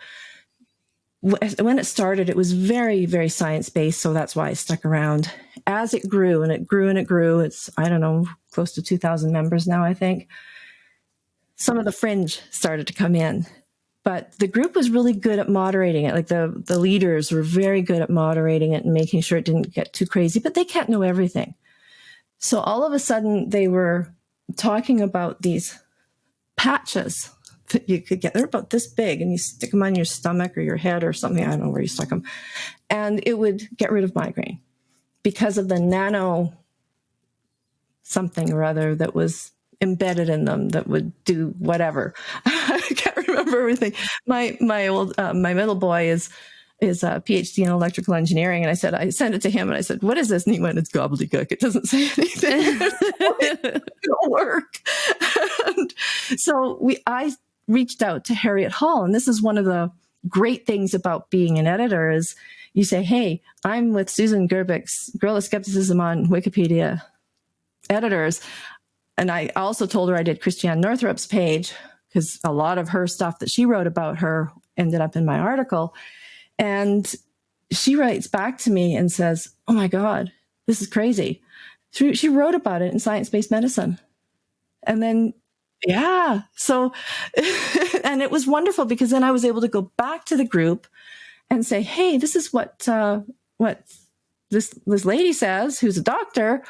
When it started, it was very, very science-based, so that's why I stuck around. As it grew, and it grew and it grew, it's, I don't know, close to 2,000 members now, I think. Some of the fringe started to come in. But the group was really good at moderating it. Like the leaders were very good at moderating it and making sure it didn't get too crazy, but they can't know everything. So all of a sudden they were talking about these patches that you could get. They're about this big, and you stick them on your stomach or your head or something. I don't know where you stuck them. And it would get rid of migraine because of the nano something or other that was embedded in them that would do whatever. I can't remember everything. My middle boy is a PhD in electrical engineering, and I sent it to him, and I said, "What is this?" And he went, "It's gobbledygook. It doesn't say anything. It'll work." And so I reached out to Harriet Hall, and this is one of the great things about being an editor is you say, "Hey, I'm with Susan Gerbic's Guerilla Skepticism on Wikipedia editors." And I also told her I did Christiane Northrup's page because a lot of her stuff that she wrote about her ended up in my article. And she writes back to me and says, "Oh my God, this is crazy." She wrote about it in Science-Based Medicine. And then, yeah. So, and it was wonderful because then I was able to go back to the group and say, "Hey, this is what this lady says, who's a doctor."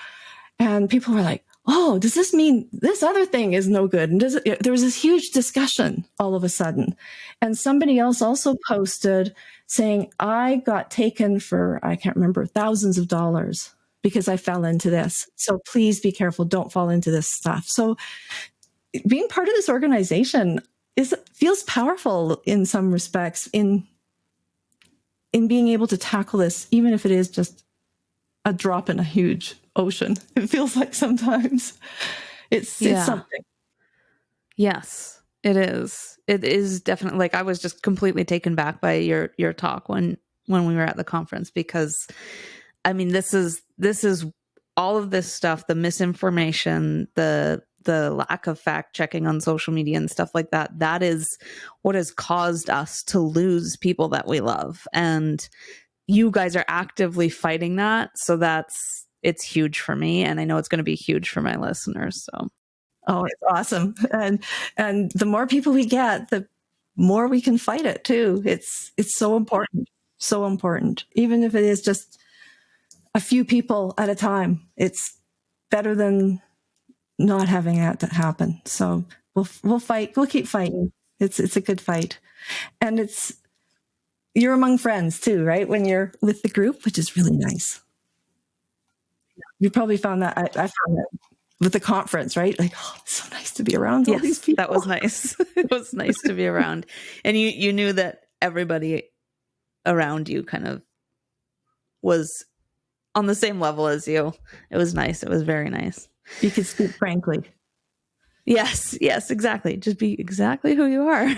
And people were like, "Oh, does this mean this other thing is no good?" And there was this huge discussion all of a sudden. And somebody else also posted saying, "I got taken for, I can't remember, thousands of dollars because I fell into this. So please be careful. Don't fall into this stuff." So being part of this organization feels powerful in some respects in being able to tackle this, even if it is just a drop in a huge ocean. It feels like sometimes it's something. Yes, it is. It is definitely, like, I was just completely taken back by your talk when we were at the conference, because I mean, this is all of this stuff, the misinformation, the lack of fact checking on social media and stuff like that. That is what has caused us to lose people that we love. And you guys are actively fighting that. So it's huge for me. And I know it's going to be huge for my listeners. So. Oh, it's awesome. And the more people we get, the more we can fight it too. It's so important. So important. Even if it is just a few people at a time, it's better than not having that happen. So we'll fight. We'll keep fighting. It's a good fight. And you're among friends too, right? When you're with the group, which is really nice. You probably found that. I found that with the conference, right? Like, oh, it's so nice to be around all these people. That was nice. It was nice to be around. And you knew that everybody around you kind of was on the same level as you. It was nice. It was very nice. You could speak frankly. Yes, exactly. Just be exactly who you are.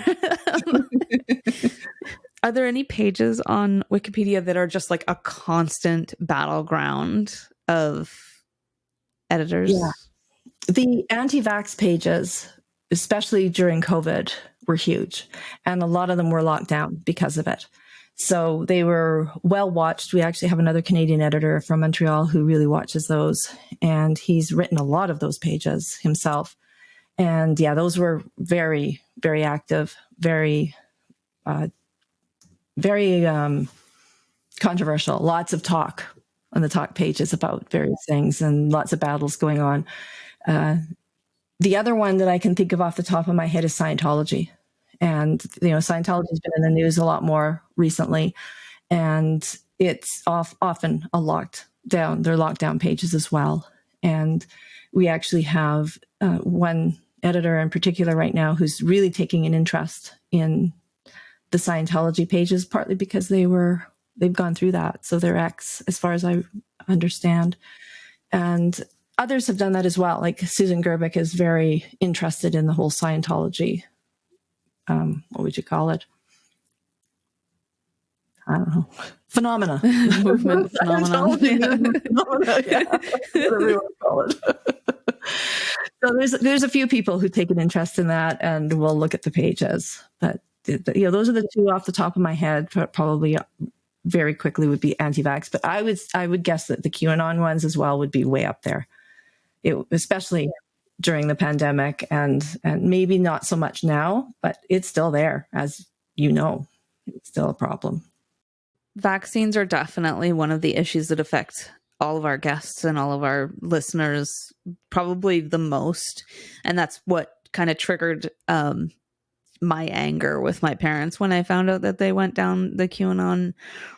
Are there any pages on Wikipedia that are just like a constant battleground of editors? Yeah. The anti-vax pages, especially during COVID, were huge. And a lot of them were locked down because of it. So they were well watched. We actually have another Canadian editor from Montreal who really watches those. And he's written a lot of those pages himself. And yeah, those were very, very active, very controversial. Lots of talk on the talk pages about various things and lots of battles going on. The other one that I can think of off the top of my head is Scientology. And, Scientology has been in the news a lot more recently. And it's often a locked down. They're locked down pages as well. And we actually have one editor in particular right now who's really taking an interest in the Scientology pages, partly because they've gone through that. So they're ex, as far as I understand. And others have done that as well. Like Susan Gerbic is very interested in the whole Scientology. What would you call it? I don't know. Phenomena. Movement phenomenon. Yeah. Whatever you want to call it. So there's a few people who take an interest in that, and we'll look at the pages. But those are the two off the top of my head. Probably very quickly would be anti-vax, but I would guess that the QAnon ones as well would be way up there. Especially during the pandemic, and maybe not so much now, but it's still there, as you know. It's still a problem. Vaccines are definitely one of the issues that affect all of our guests and all of our listeners probably the most. And that's what kind of triggered my anger with my parents when I found out that they went down the QAnon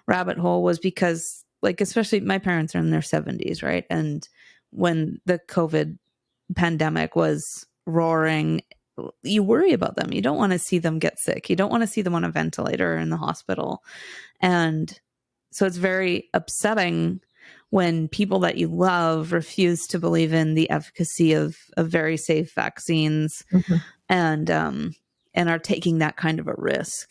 rabbit hole, was because, like, especially my parents are in their 70s, right? And when the COVID pandemic was roaring, you worry about them. You don't want to see them get sick. You don't want to see them on a ventilator or in the hospital. And so it's very upsetting when people that you love refuse to believe in the efficacy of very safe vaccines, and are taking that kind of a risk.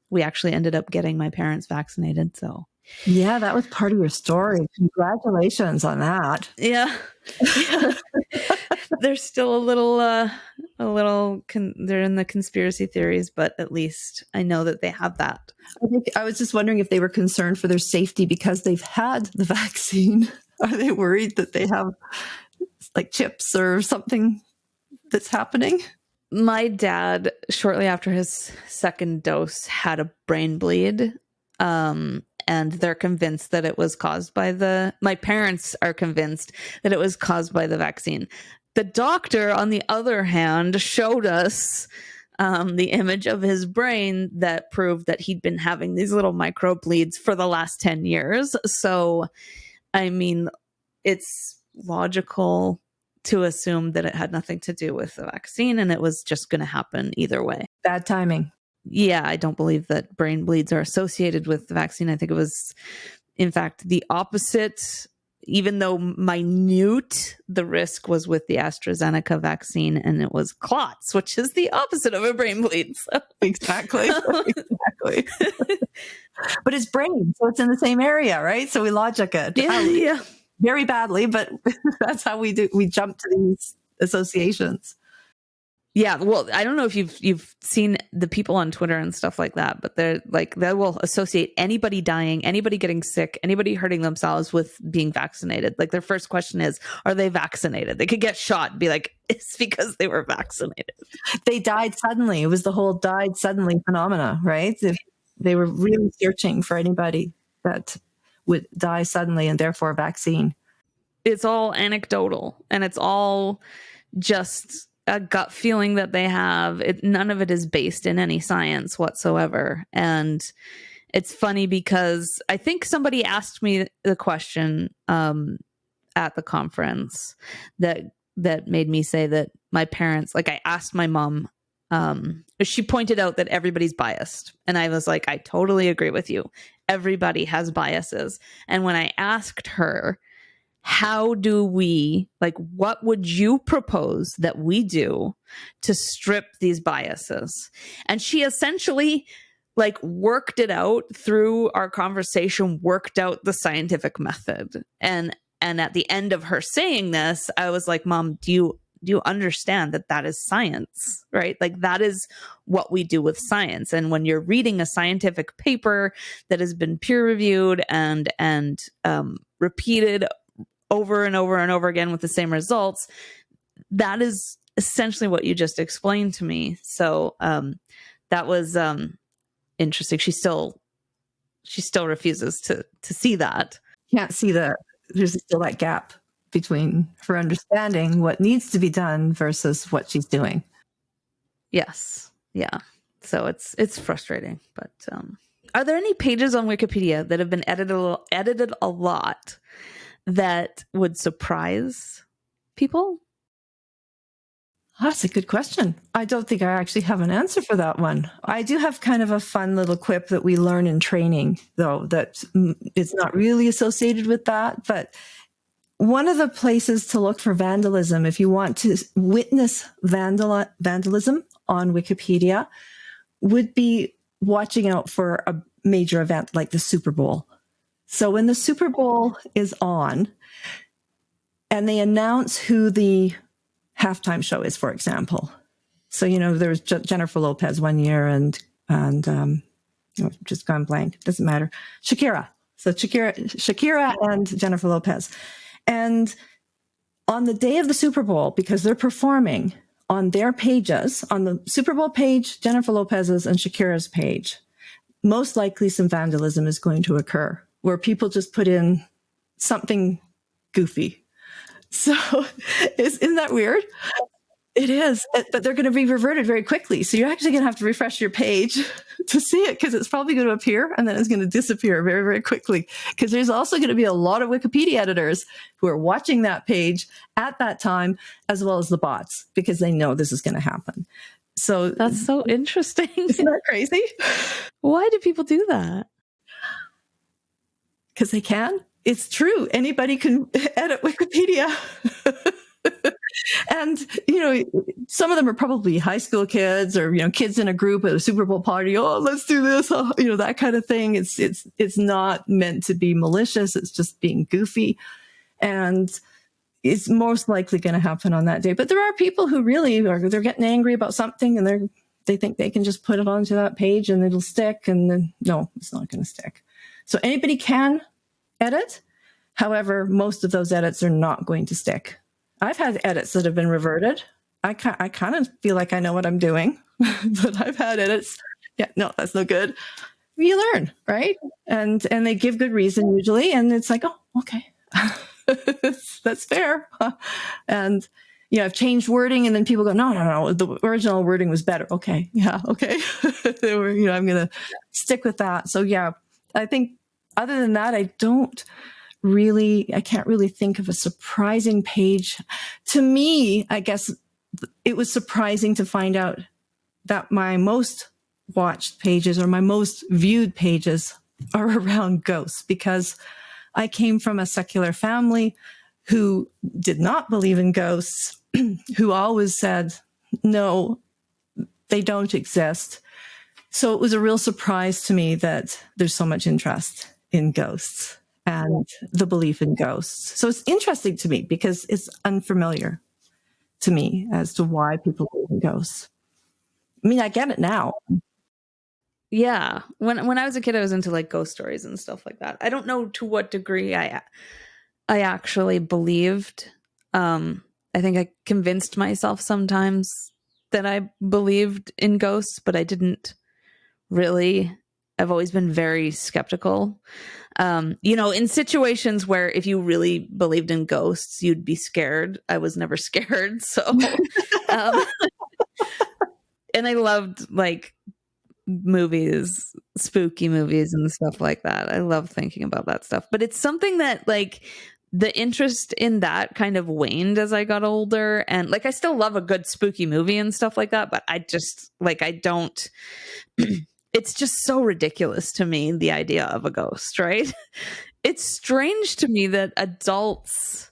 We actually ended up getting my parents vaccinated. So yeah, that was part of your story. Congratulations on that. Yeah. They're still a little, they're in the conspiracy theories, but at least I know that they have that. I was just wondering if they were concerned for their safety because they've had the vaccine. Are they worried that they have like chips or something that's happening? My dad, shortly after his second dose, had a brain bleed. And they're convinced that it was caused by my parents are convinced that it was caused by the vaccine. The doctor, on the other hand, showed us the image of his brain that proved that he'd been having these little micro bleeds for the last 10 years. So, I mean, it's logical to assume that it had nothing to do with the vaccine and it was just going to happen either way. Bad timing. Yeah, I don't believe that brain bleeds are associated with the vaccine. I think it was, in fact, the opposite. even though minute, the risk was with the AstraZeneca vaccine, and it was clots, which is the opposite of a brain bleed. So. Exactly. Exactly. But it's brain, so it's in the same area, right? So we logic it. Yeah. Very badly, but that's how we do. We jump to these associations. Yeah, well, I don't know if you've seen the people on Twitter and stuff like that, but they're like, they will associate anybody dying, anybody getting sick, anybody hurting themselves with being vaccinated. Like their first question is, are they vaccinated? They could get shot and be like, it's because they were vaccinated. They died suddenly. It was the whole died suddenly phenomena, right? They were really searching for anybody that would die suddenly and therefore a vaccine. It's all anecdotal, and it's all just a gut feeling that they have. None of it is based in any science whatsoever. And it's funny because I think somebody asked me the question at the conference that made me say that my parents, like I asked my mom, she pointed out that everybody's biased. And I was like, I totally agree with you. Everybody has biases. And when I asked her, how do we, like, what would you propose that we do to strip these biases? And she essentially like worked it out through our conversation, worked out the scientific method. And at the end of her saying this, I was like, Mom, do you understand that that is science, right? Like that is what we do with science. And when you're reading a scientific paper that has been peer reviewed and repeated over and over and over again with the same results, that is essentially what you just explained to me. So that was interesting. She still refuses to see that. Can't see that there's still that gap between her understanding what needs to be done versus what she's doing. Yes. Yeah. So it's frustrating. But are there any pages on Wikipedia that have been edited a lot that would surprise people? That's a good question. I don't think I actually have an answer for that one. I do have kind of a fun little quip that we learn in training, though, that it's not really associated with that. But one of the places to look for vandalism, if you want to witness vandalism on Wikipedia, would be watching out for a major event like the Super Bowl. So when the Super Bowl is on and they announce who the halftime show is, for example. So, there was Jennifer Lopez one year and just gone blank. Doesn't matter. Shakira. So Shakira and Jennifer Lopez. And on the day of the Super Bowl, because they're performing on their pages, on the Super Bowl page, Jennifer Lopez's and Shakira's page, most likely some vandalism is going to occur, where people just put in something goofy. So isn't that weird? It is, but they're going to be reverted very quickly. So you're actually going to have to refresh your page to see it, because it's probably going to appear and then it's going to disappear very, very quickly. Because there's also going to be a lot of Wikipedia editors who are watching that page at that time, as well as the bots, because they know this is going to happen. So that's so interesting. Isn't that crazy? Why do people do that? Because they can. It's true. Anybody can edit Wikipedia. And, some of them are probably high school kids or, kids in a group at a Super Bowl party. Oh, let's do this. Oh, that kind of thing. It's not meant to be malicious. It's just being goofy. And it's most likely going to happen on that day. But there are people who really they're getting angry about something and they think they can just put it onto that page and it'll stick. And then, no, it's not going to stick. So anybody can edit. However, most of those edits are not going to stick. I've had edits that have been reverted. I kind of feel like I know what I'm doing, but I've had edits. Yeah, no, that's no good. You learn, right? And they give good reason usually. And it's like, oh, okay, that's fair. And, I've changed wording and then people go, no, the original wording was better. Okay. Yeah. Okay. I'm going to stick with that. So yeah, I think other than that, I can't really think of a surprising page. To me, I guess it was surprising to find out that my most watched pages or my most viewed pages are around ghosts, because I came from a secular family who did not believe in ghosts, who always said, no, they don't exist. So it was a real surprise to me that there's so much interest in ghosts and the belief in ghosts. So it's interesting to me because it's unfamiliar to me as to why people believe in ghosts. I mean, I get it now. Yeah. When I was a kid, I was into like ghost stories and stuff like that. I don't know to what degree I actually believed. I think I convinced myself sometimes that I believed in ghosts, but I didn't really. I've always been very skeptical. In situations where if you really believed in ghosts, you'd be scared. I was never scared. So, and I loved like movies, spooky movies and stuff like that. I love thinking about that stuff. But it's something that like the interest in that kind of waned as I got older. And like I still love a good spooky movie and stuff like that, but I just like I don't it's just so ridiculous to me, the idea of a ghost, right? It's strange to me that adults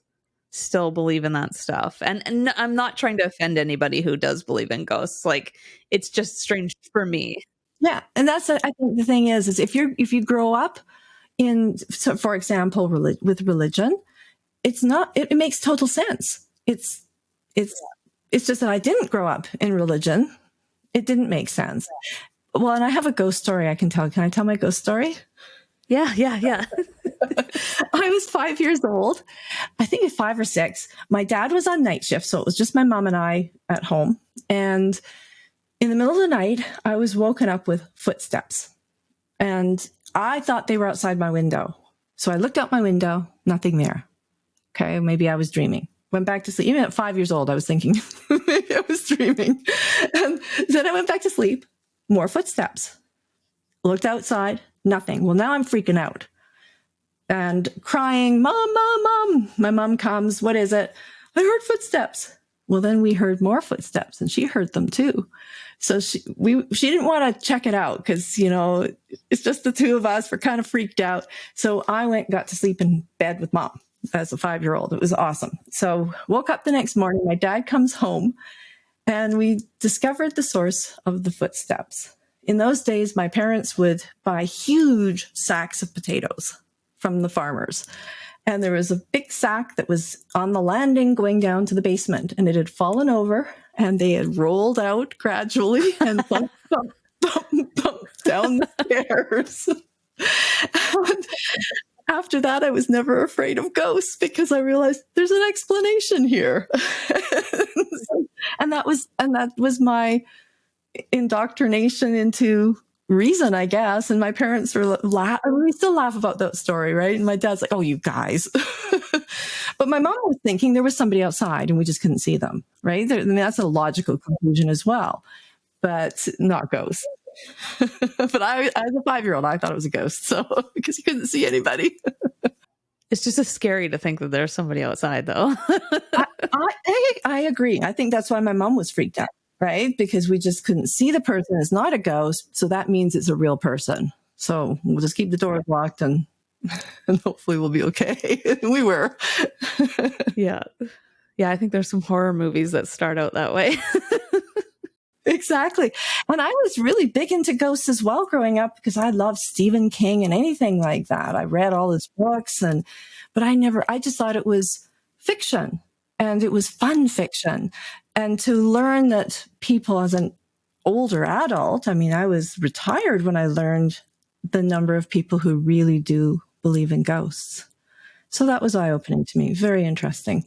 still believe in that stuff. And I'm not trying to offend anybody who does believe in ghosts. Like it's just strange for me. Yeah. And I think the thing is if you grow up in, so for example, with religion, it makes total sense. It's just that I didn't grow up in religion. It didn't make sense. Well, and I have a ghost story I can tell. Can I tell my ghost story? Yeah. I was 5 years old. I think it's 5 or 6. My dad was on night shift, so it was just my mom and I at home. And in the middle of the night, I was woken up with footsteps. And I thought they were outside my window. So I looked out my window, nothing there. Okay, maybe I was dreaming. Went back to sleep. Even at 5 years old, I was thinking maybe I was dreaming. And then I went back to sleep. More footsteps. Looked outside, nothing. Well, now I'm freaking out and crying, Mom, Mom, Mom. My mom comes. What is it? I heard footsteps. Well, then we heard more footsteps and she heard them too. So she didn't want to check it out because, it's just the two of us. We're kind of freaked out. So I got to sleep in bed with Mom as a 5-year-old. It was awesome. So woke up the next morning. My dad comes home and we discovered the source of the footsteps. In those days, my parents would buy huge sacks of potatoes from the farmers. And there was a big sack that was on the landing going down to the basement. And it had fallen over and they had rolled out gradually and bump, bump, bump, bump down the stairs. And after that, I was never afraid of ghosts because I realized there's an explanation here. And that was my indoctrination into reason, I guess. And my parents were we still laugh about that story, right? And my dad's like, oh, you guys. But my mom was thinking there was somebody outside and we just couldn't see them, right? I mean, that's a logical conclusion as well, but not ghosts. But as a 5-year-old, I thought it was a ghost. So because you couldn't see anybody. It's just as scary to think that there's somebody outside, though. I agree. I think that's why my mom was freaked out, right? Because we just couldn't see the person. It's not a ghost. So that means it's a real person. So we'll just keep the doors locked and hopefully we'll be okay. We were. Yeah. Yeah, I think there's some horror movies that start out that way. Exactly. And I was really big into ghosts as well growing up because I loved Stephen King and anything like that. I read all his books but I just thought it was fiction and it was fun fiction. And to learn that people as an older adult, I mean, I was retired when I learned the number of people who really do believe in ghosts. So that was eye-opening to me. Very interesting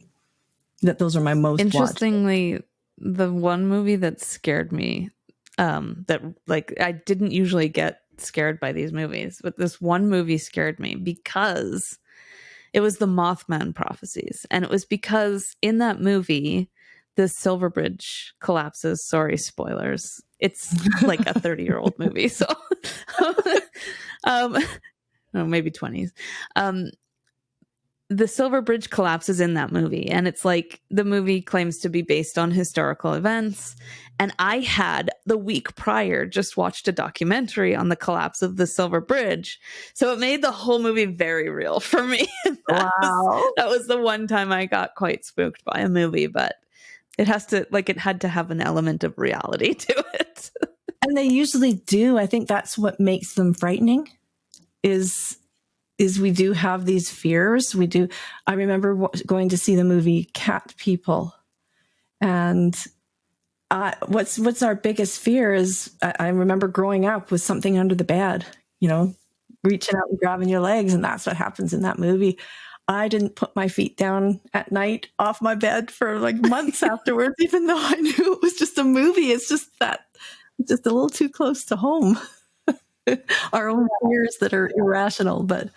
that those are my most Interestingly, watched. The one movie that scared me, that like I didn't usually get scared by these movies, but this one movie scared me because it was the Mothman prophecies. And it was because in that movie, the Silver Bridge collapses. Sorry, spoilers. It's like a 30-year-old movie. So, maybe 20s. the Silver Bridge collapse is in that movie, and it's like the movie claims to be based on historical events. And I had the week prior just watched a documentary on the collapse of the Silver Bridge. So it made the whole movie very real for me. That was the one time I got quite spooked by a movie, but it had to have an element of reality to it. And they usually do. I think that's what makes them frightening is we do have these fears. We do. I remember going to see the movie Cat People, and what's our biggest fear is I remember growing up with something under the bed, reaching out and grabbing your legs, and that's what happens in that movie. I didn't put my feet down at night off my bed for like months afterwards, even though I knew it was just a movie. It's just a little too close to home. Our own fears that are irrational, but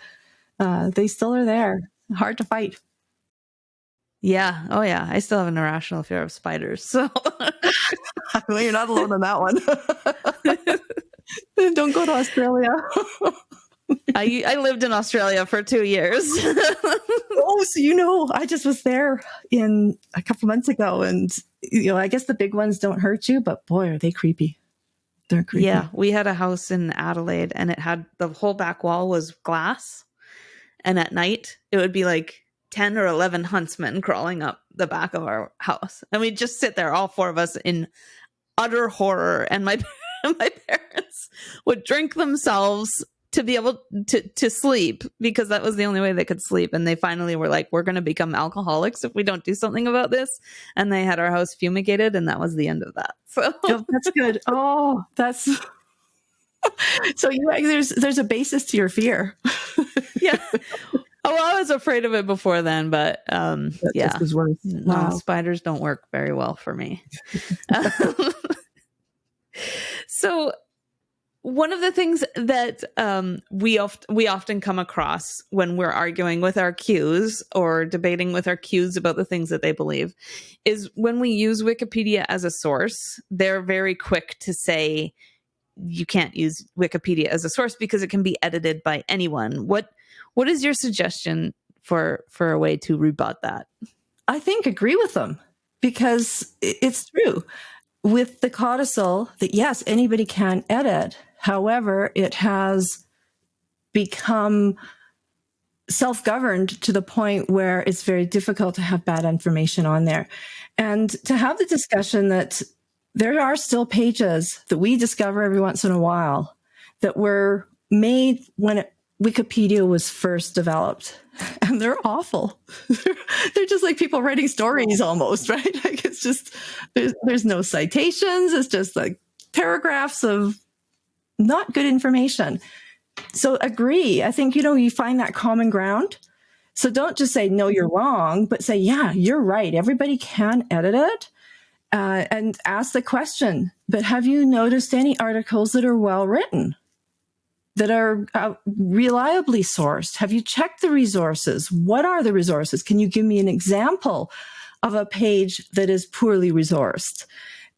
they still are there. Hard to fight. Yeah. Oh, yeah. I still have an irrational fear of spiders. So well, you're not alone on that one. Don't go to Australia. I lived in Australia for 2 years. Oh, so I just was there in a couple months ago, and I guess the big ones don't hurt you, but boy, are they creepy. They're creepy. Yeah, we had a house in Adelaide, and it had the whole back wall was glass, and at night it would be like 10 or 11 huntsmen crawling up the back of our house, and we'd just sit there, all four of us, in utter horror, and my parents would drink themselves to be able to sleep, because that was the only way they could sleep. And they finally were like, we're going to become alcoholics if we don't do something about this. And they had our house fumigated, and that was the end of that. So that's good. Oh, that's so there's a basis to your fear. Yeah. Oh, well, I was afraid of it before then, but yeah, wow. Spiders don't work very well for me. So one of the things that we often come across when we're arguing with our Qs or debating with our Qs about the things that they believe is when we use Wikipedia as a source, they're very quick to say you can't use Wikipedia as a source because it can be edited by anyone. What is your suggestion for a way to rebut that? I think agree with them, because it's true. With the codicil, that yes, anybody can edit. However, it has become self-governed to the point where it's very difficult to have bad information on there. And to have the discussion that there are still pages that we discover every once in a while that were made when Wikipedia was first developed, and they're awful. They're just like people writing stories almost, right? Like it's just, there's no citations. It's just like paragraphs of not good information. So agree. I think, you find that common ground. So don't just say, no, you're wrong, but say, yeah, you're right. Everybody can edit it. And ask the question, but have you noticed any articles that are well written, that are reliably sourced? Have you checked the resources? What are the resources? Can you give me an example of a page that is poorly resourced?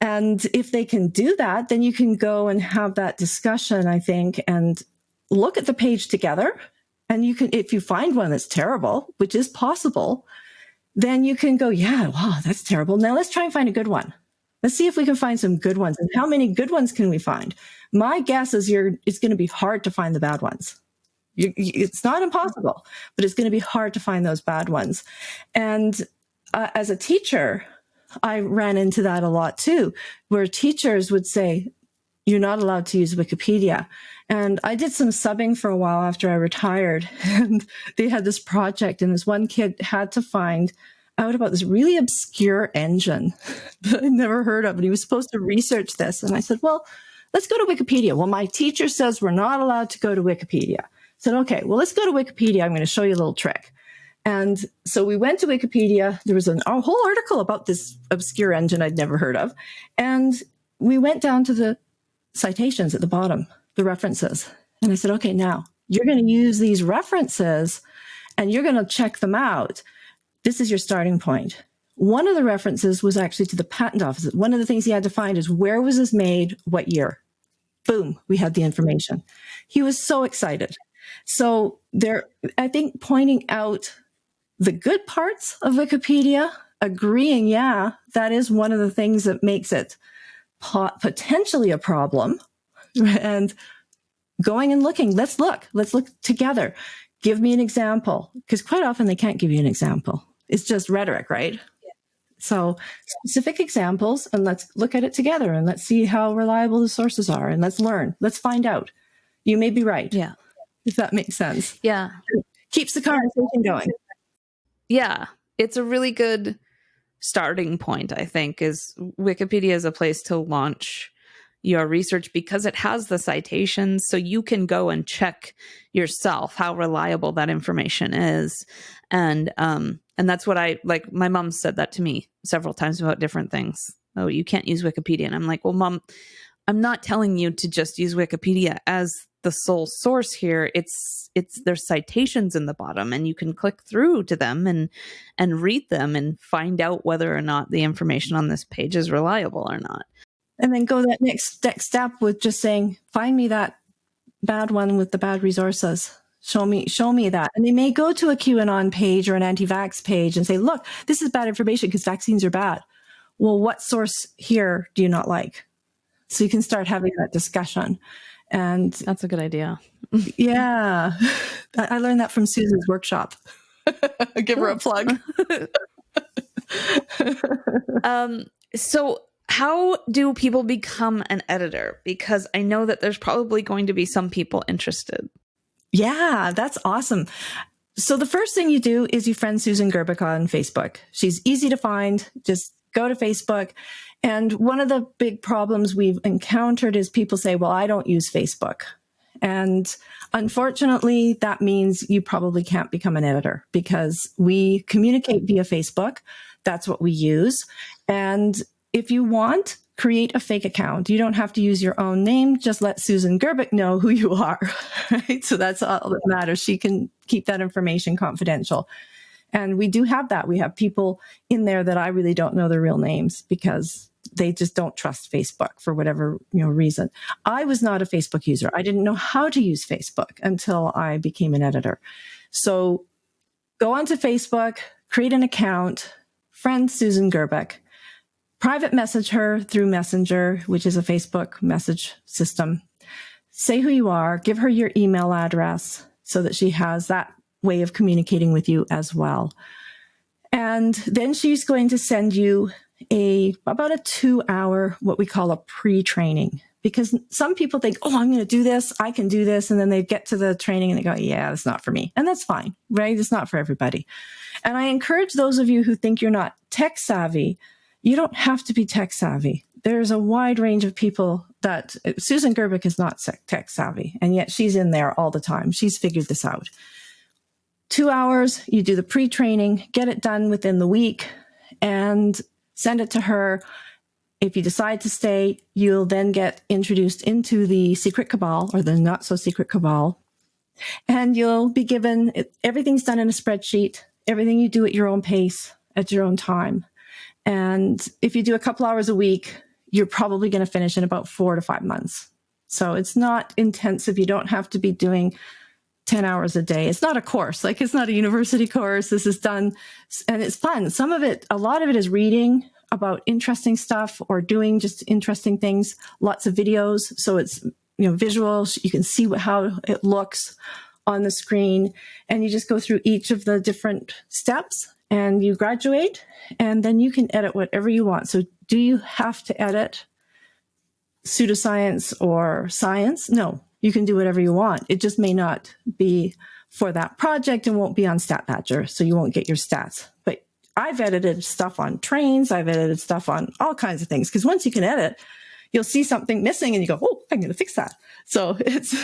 And if they can do that, then you can go and have that discussion, I think, and look at the page together. And you can, if you find one that's terrible, which is possible, then you can go, yeah, wow, that's terrible. Now let's try and find a good one. Let's see if we can find some good ones. And how many good ones can we find? My guess is it's going to be hard to find the bad ones. It's not impossible, but it's going to be hard to find those bad ones. And as a teacher, I ran into that a lot too, where teachers would say, you're not allowed to use Wikipedia. And I did some subbing for a while after I retired, and they had this project, and this one kid had to find out about this really obscure engine that I'd never heard of. And he was supposed to research this. And I said, well, let's go to Wikipedia. Well, my teacher says we're not allowed to go to Wikipedia. I said, okay, well, let's go to Wikipedia. I'm going to show you a little trick. And so we went to Wikipedia. There was a whole article about this obscure engine I'd never heard of. And we went down to the citations at the bottom, the references. And I said, okay, now you're going to use these references and you're going to check them out. This is your starting point. One of the references was actually to the patent office. One of the things he had to find is, where was this made? What year? Boom, we had the information. He was so excited. So I think pointing out the good parts of Wikipedia, agreeing, yeah, that is one of the things that makes it potentially a problem, and going and looking, let's look together. Give me an example, because quite often they can't give you an example. It's just rhetoric, right? Yeah. So specific examples, and let's look at it together, and let's see how reliable the sources are, and let's learn. Let's find out. You may be right. Yeah. If that makes sense. Yeah. Keeps the conversation going. Yeah. It's a really good starting point, I think, is Wikipedia is a place to launch your research because it has the citations, so you can go and check yourself how reliable that information is. And that's what I like. My mom said that to me several times about different things. Oh, you can't use Wikipedia. And I'm like, well, Mom, I'm not telling you to just use Wikipedia as the sole source here. It's there's citations in the bottom, and you can click through to them and read them and find out whether or not the information on this page is reliable or not. And then go that next step with just saying, find me that bad one with the bad resources. Show me that. And they may go to a QAnon page or an anti-vax page and say, look, this is bad information because vaccines are bad. Well, what source here do you not like? So you can start having that discussion. And that's a good idea. Yeah. I learned that from Susan's workshop. Give her a plug. So how do people become an editor? Because I know that there's probably going to be some people interested. Yeah, that's awesome. So the first thing you do is you friend Susan Gerbic on Facebook. She's easy to find. Just go to Facebook. And one of the big problems we've encountered is people say, well, I don't use Facebook. And unfortunately, that means you probably can't become an editor because we communicate via Facebook. That's what we use. And if you want, create a fake account. You don't have to use your own name. Just let Susan Gerbic know who you are, right? So that's all that matters. She can keep that information confidential. And we do have that. We have people in there that I really don't know their real names because they just don't trust Facebook for whatever reason. I was not a Facebook user. I didn't know how to use Facebook until I became an editor. So go onto Facebook, create an account, friend Susan Gerbic, private message her through Messenger, which is a Facebook message system. Say who you are, give her your email address so that she has that way of communicating with you as well. And then she's going to send you about a 2-hour, what we call a pre-training, because some people think, oh, I'm going to do this, I can do this. And then they get to the training and they go, yeah, that's not for me. And that's fine, right? It's not for everybody. And I encourage those of you who think you're not tech savvy, you don't have to be tech savvy. There's a wide range of people that Susan Gerbic is not tech savvy, and yet she's in there all the time. She's figured this out. 2 hours, you do the pre-training, get it done within the week, and send it to her. If you decide to stay, you'll then get introduced into the secret cabal or the not so secret cabal. And you'll be given, everything's done in a spreadsheet, everything you do at your own pace, at your own time. And if you do a couple hours a week, you're probably going to finish in about 4 to 5 months. So it's not intensive. You don't have to be doing 10 hours a day. It's not a course. Like, it's not a university course. This is done and it's fun. A lot of it is reading about interesting stuff or doing just interesting things. Lots of videos. So it's, visuals. You can see how it looks on the screen, and you just go through each of the different steps and you graduate, and then you can edit whatever you want. So do you have to edit pseudoscience or science? No. You can do whatever you want. It just may not be for that project and won't be on StatBadger, so you won't get your stats. But I've edited stuff on trains. I've edited stuff on all kinds of things, because once you can edit, you'll see something missing and you go, oh, I'm going to fix that. So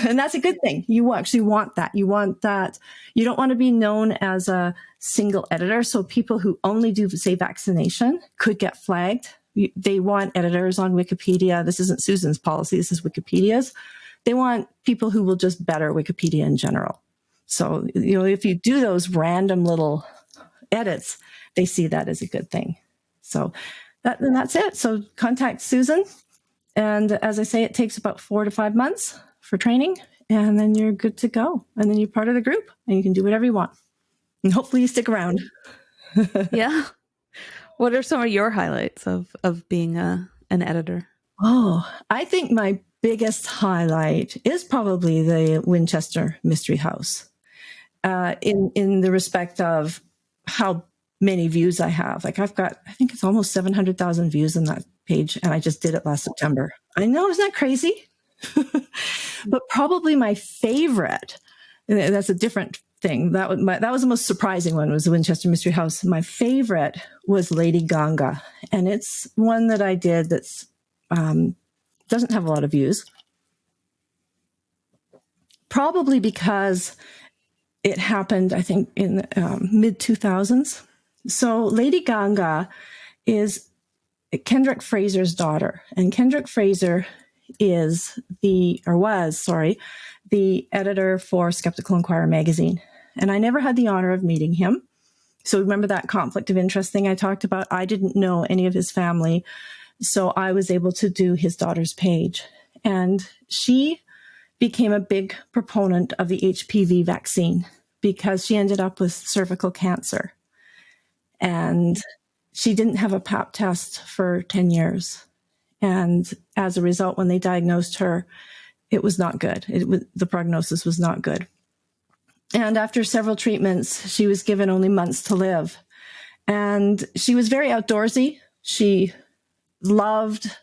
and that's a good thing. You actually want that. You want that. You don't want to be known as a single editor. So people who only do, say, vaccination could get flagged. They want editors on Wikipedia. This isn't Susan's policy. This is Wikipedia's. They want people who will just better Wikipedia in general. So, if you do those random little edits, they see that as a good thing. So that's it. So contact Susan. And as I say, it takes about 4 to 5 months for training, and then you're good to go. And then you're part of the group and you can do whatever you want. And hopefully you stick around. Yeah. What are some of your highlights of being an editor? Oh, I think my biggest highlight is probably the Winchester Mystery House. In the respect of how many views I have. Like I've got, I think it's almost 700,000 views on that page, and I just did it last September. I know, isn't that crazy? But probably my favorite, and that's a different thing. That was the most surprising one, was the Winchester Mystery House. My favorite was Lady Ganga, and it's one that I did that's doesn't have a lot of views. Probably because it happened, I think, in mid 2000s. So Lady Ganga is Kendrick Fraser's daughter, and Kendrick Fraser was the editor for Skeptical Inquirer magazine. And I never had the honor of meeting him. So remember that conflict of interest thing I talked about? I didn't know any of his family, so I was able to do his daughter's page. And she became a big proponent of the HPV vaccine because she ended up with cervical cancer. And she didn't have a pap test for 10 years. And as a result, when they diagnosed her, it was not good. The prognosis was not good. And after several treatments, she was given only months to live. And she was very outdoorsy. She loved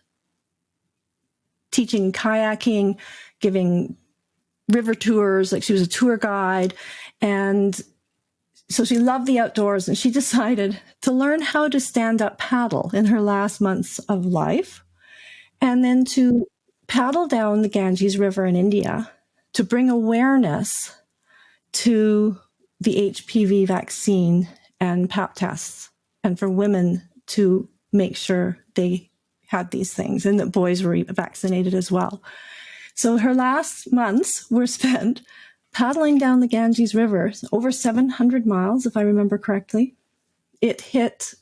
teaching kayaking, giving river tours, like she was a tour guide. And so she loved the outdoors, and she decided to learn how to stand up paddle in her last months of life, and then to paddle down the Ganges River in India to bring awareness to the HPV vaccine and pap tests, and for women to make sure they had these things and that boys were vaccinated as well. So her last months were spent paddling down the Ganges River, over 700 miles, if I remember correctly. It hit,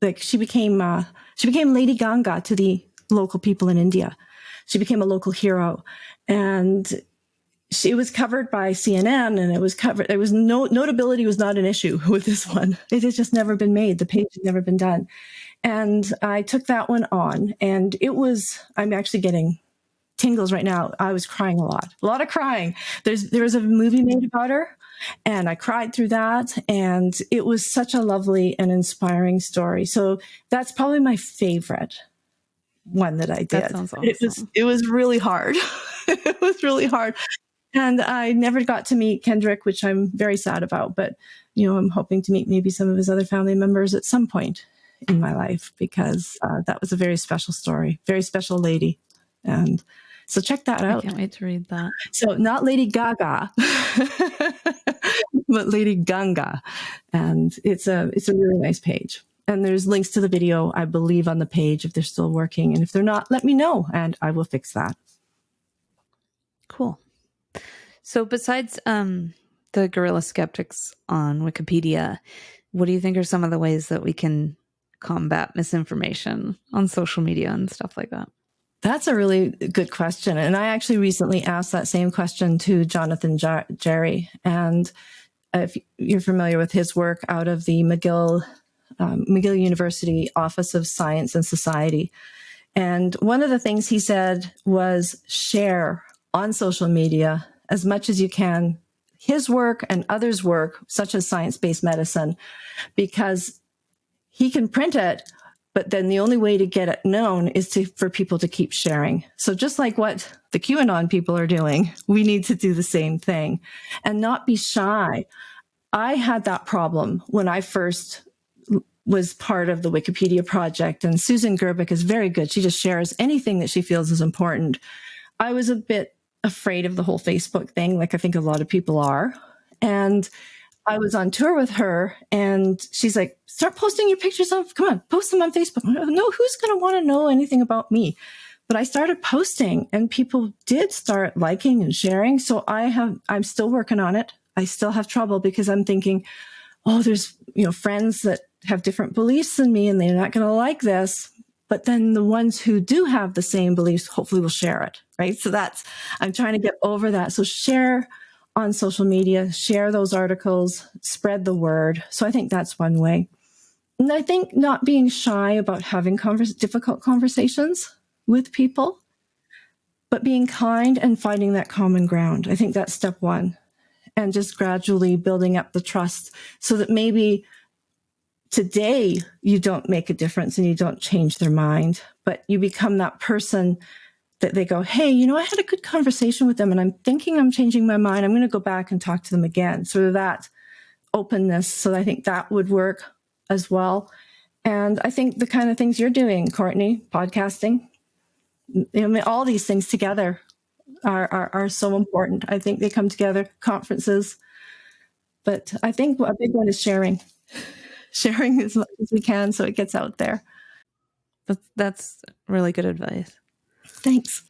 like she became Lady Ganga to the local people in India. She became a local hero, and it was covered by CNN, and notability was not an issue with this one. It has just never been made. The page has never been done. And I took that one on, and I'm actually getting tingles right now. I was crying a lot of crying. There was a movie made about her, and I cried through that. And it was such a lovely and inspiring story. So that's probably my favorite one that I did. That sounds awesome. It was really hard. It was really hard. And I never got to meet Kendrick, which I'm very sad about. But, I'm hoping to meet maybe some of his other family members at some point in my life, because that was a very special story, very special lady. And so check that out. I can't wait to read that. So not Lady Gaga, but Lady Ganga. And it's a really nice page. And there's links to the video, I believe, on the page if they're still working. And if they're not, let me know and I will fix that. Cool. So besides the Guerilla Skeptics on Wikipedia, what do you think are some of the ways that we can combat misinformation on social media and stuff like that? That's a really good question. And I actually recently asked that same question to Jonathan Jerry. And if you're familiar with his work out of the McGill University Office of Science and Society. And one of the things he said was share on social media as much as you can his work and others' work, such as science-based medicine, because he can print it, but then the only way to get it known is for people to keep sharing. So just like what the QAnon people are doing, we need to do the same thing and not be shy. I had that problem when I first was part of the Wikipedia project, and Susan Gerbic is very good. She just shares anything that she feels is important. I was a bit afraid of the whole Facebook thing, like I think a lot of people are. And I was on tour with her, and she's like, start posting your pictures post them on Facebook. No, who's going to want to know anything about me? But I started posting, and people did start liking and sharing. So I'm still working on it. I still have trouble because I'm thinking, oh, there's, friends that have different beliefs than me and they're not going to like this. But then the ones who do have the same beliefs hopefully will share it, right? So I'm trying to get over that. So share on social media, share those articles, spread the word. So I think that's one way. And I think not being shy about having difficult conversations with people, but being kind and finding that common ground. I think that's step one. And just gradually building up the trust so that maybe today you don't make a difference and you don't change their mind, but you become that person that they go, hey, I had a good conversation with them and I'm thinking I'm changing my mind. I'm going to go back and talk to them again. Sort of that openness. So I think that would work as well. And I think the kind of things you're doing, Courtney, podcasting, all these things together are so important. I think they come together, conferences. But I think a big one is sharing as much as we can so it gets out there. That's really good advice. Thanks.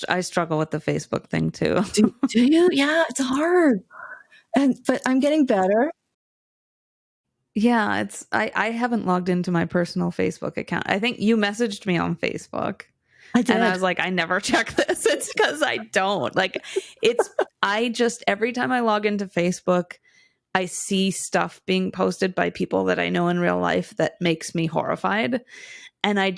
I struggle with the Facebook thing too. Do you? Yeah, it's hard. But I'm getting better. Yeah, I haven't logged into my personal Facebook account. I think you messaged me on Facebook. I did. And I was like, I never check this. It's because I don't. Every time I log into Facebook, I see stuff being posted by people that I know in real life that makes me horrified. And I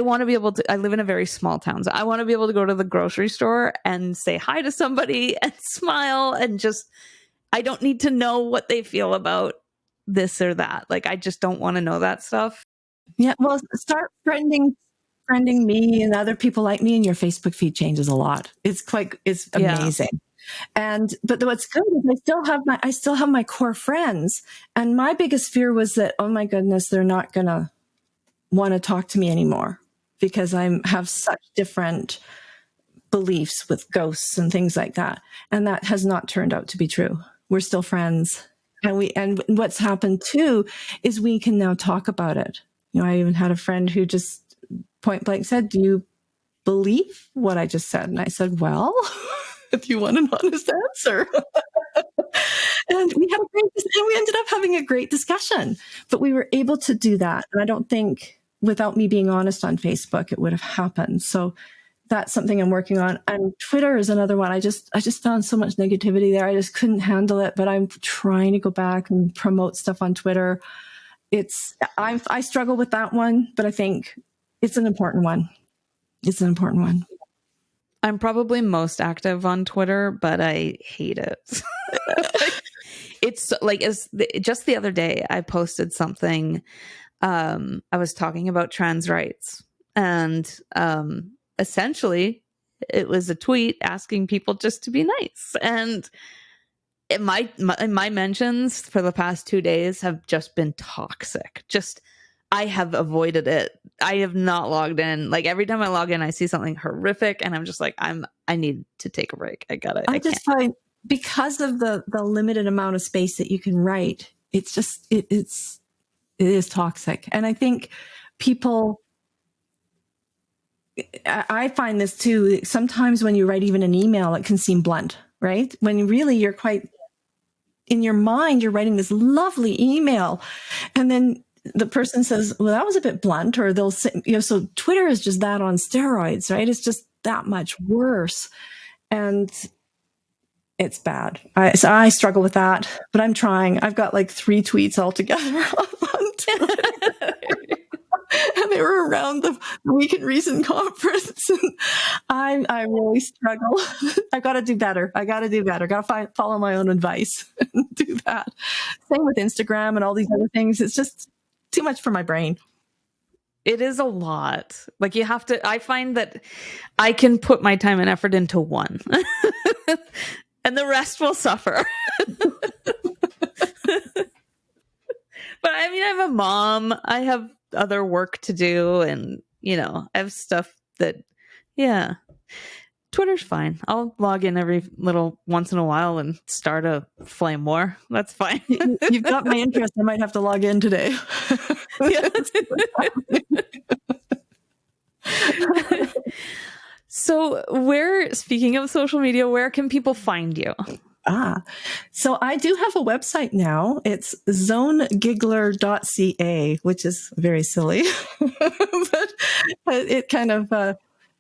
want to be able to, I live in a very small town, so I want to be able to go to the grocery store and say hi to somebody and smile and I don't need to know what they feel about this or that. I just don't want to know that stuff. Yeah, well, start friending me and other people like me, and your Facebook feed changes a lot. It's amazing. Yeah. But what's good is I still have my core friends. And my biggest fear was that, oh my goodness, they're not going to want to talk to me anymore because I have such different beliefs with ghosts and things like that. And that has not turned out to be true. We're still friends. And what's happened too is we can now talk about it. I even had a friend who just point blank said, do you believe what I just said? And I said, well, if you want an honest answer. And we ended up having a great discussion, but we were able to do that. And I don't think without me being honest on Facebook, it would have happened. So that's something I'm working on. And Twitter is another one. I just found so much negativity there. I just couldn't handle it, but I'm trying to go back and promote stuff on Twitter. I struggle with that one, but I think it's an important one. I'm probably most active on Twitter, but I hate it. Just the other day, I posted something. I was talking about trans rights, and essentially, it was a tweet asking people just to be nice. And my mentions for the past 2 days have just been toxic. I have avoided it. I have not logged in. Every time I log in, I see something horrific, and I'm just like, I need to take a break. I find because of the limited amount of space that you can write, it is toxic. And I think people, I find this too. Sometimes when you write even an email, it can seem blunt, right? When really you're quite in your mind, you're writing this lovely email, and then the person says, well, that was a bit blunt, or they'll say, so Twitter is just that on steroids, right? It's just that much worse. And it's bad. So I struggle with that, but I'm trying. I've got 3 tweets altogether on Twitter. And they were around the Week in Reason conference. And I really struggle. I got to do better. I got to follow my own advice and do that. Same with Instagram and all these other things. It's just too much for my brain. It is a lot. You have to, I find that I can put my time and effort into one and the rest will suffer. But I mean, I'm a mom. I have other work to do, and I have stuff that, yeah. Twitter's fine. I'll log in every little once in a while and start a flame war. That's fine. You've got my interest. I might have to log in today. So speaking of social media, where can people find you? So I do have a website now. It's zonegiggler.ca, which is very silly, but it kind of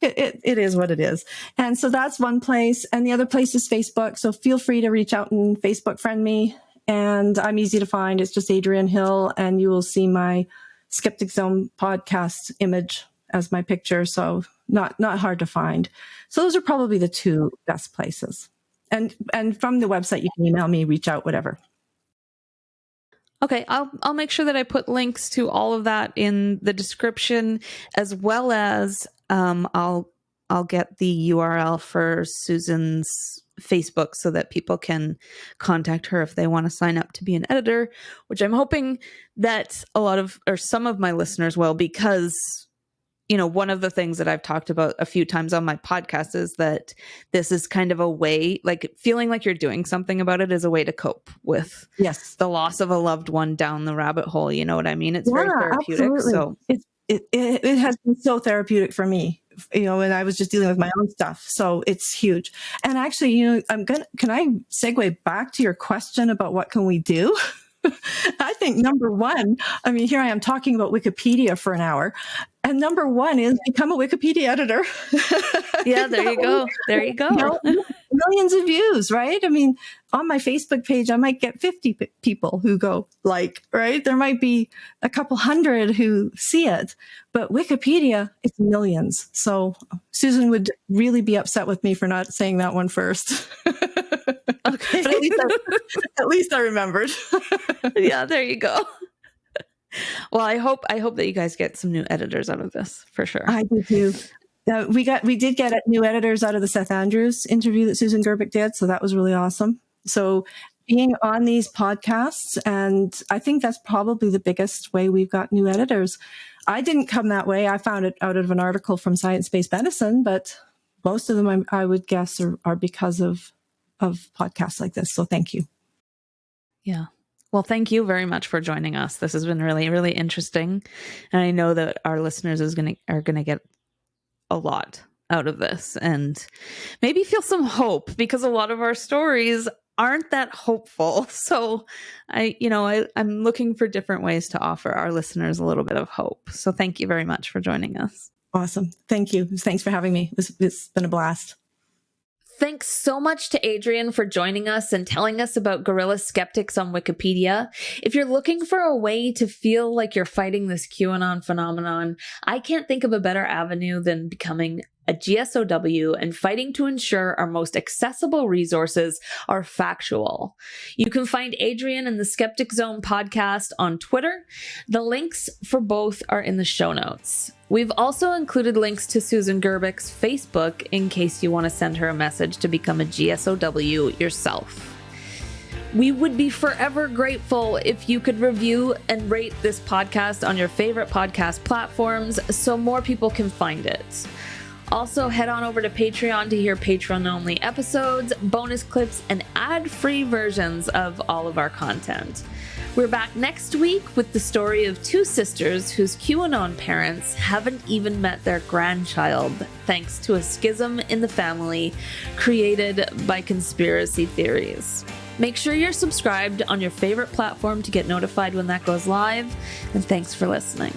it is what it is. And so that's one place. And the other place is Facebook. So feel free to reach out and Facebook friend me. And I'm easy to find. It's just Adrienne Hill. And you will see my Skeptic Zone podcast image as my picture. So not hard to find. So those are probably the two best places. And from the website, you can email me, reach out, whatever. Okay, I'll make sure that I put links to all of that in the description, as well as I'll get the URL for Susan's Facebook so that people can contact her if they want to sign up to be an editor, which I'm hoping that some of my listeners will, because one of the things that I've talked about a few times on my podcast is that this is kind of a way, like feeling like you're doing something about it is a way to cope with the loss of a loved one down the rabbit hole. You know what I mean? It's very therapeutic. Absolutely. So it has been so therapeutic for me, and I was just dealing with my own stuff. So it's huge. And actually, can I segue back to your question about what can we do? I think number one, here I am talking about Wikipedia for an hour. And number one is become a Wikipedia editor. Yeah, there you go. There you go. Millions of views, right? On my Facebook page, I might get 50 people who go right? There might be a couple hundred who see it, but Wikipedia, it's millions. So Susan would really be upset with me for not saying that one first. Okay. But at least I remembered. Yeah, there you go. Well, I hope that you guys get some new editors out of this for sure. I do too. We did get new editors out of the Seth Andrews interview that Susan Gerbic did, so that was really awesome. So being on these podcasts, and I think that's probably the biggest way we've got new editors. I didn't come that way. I found it out of an article from Science-Based Medicine, but most of them I would guess are because of podcasts like this. So thank you. Yeah. Well, thank you very much for joining us. This has been really, really interesting. And I know that our listeners are going to get a lot out of this and maybe feel some hope, because a lot of our stories aren't that hopeful. So I'm looking for different ways to offer our listeners a little bit of hope. So thank you very much for joining us. Awesome. Thank you. Thanks for having me. It's been a blast. Thanks so much to Adrienne for joining us and telling us about Guerilla Skeptics on Wikipedia. If you're looking for a way to feel like you're fighting this QAnon phenomenon, I can't think of a better avenue than becoming a GSOW and fighting to ensure our most accessible resources are factual. You can find Adrienne and the Skeptic Zone podcast on Twitter. The links for both are in the show notes. We've also included links to Susan Gerbic's Facebook in case you want to send her a message to become a GSOW yourself. We would be forever grateful if you could review and rate this podcast on your favorite podcast platforms so more people can find it. Also, head on over to Patreon to hear Patreon-only episodes, bonus clips, and ad-free versions of all of our content. We're back next week with the story of two sisters whose QAnon parents haven't even met their grandchild, thanks to a schism in the family created by conspiracy theories. Make sure you're subscribed on your favorite platform to get notified when that goes live, and thanks for listening.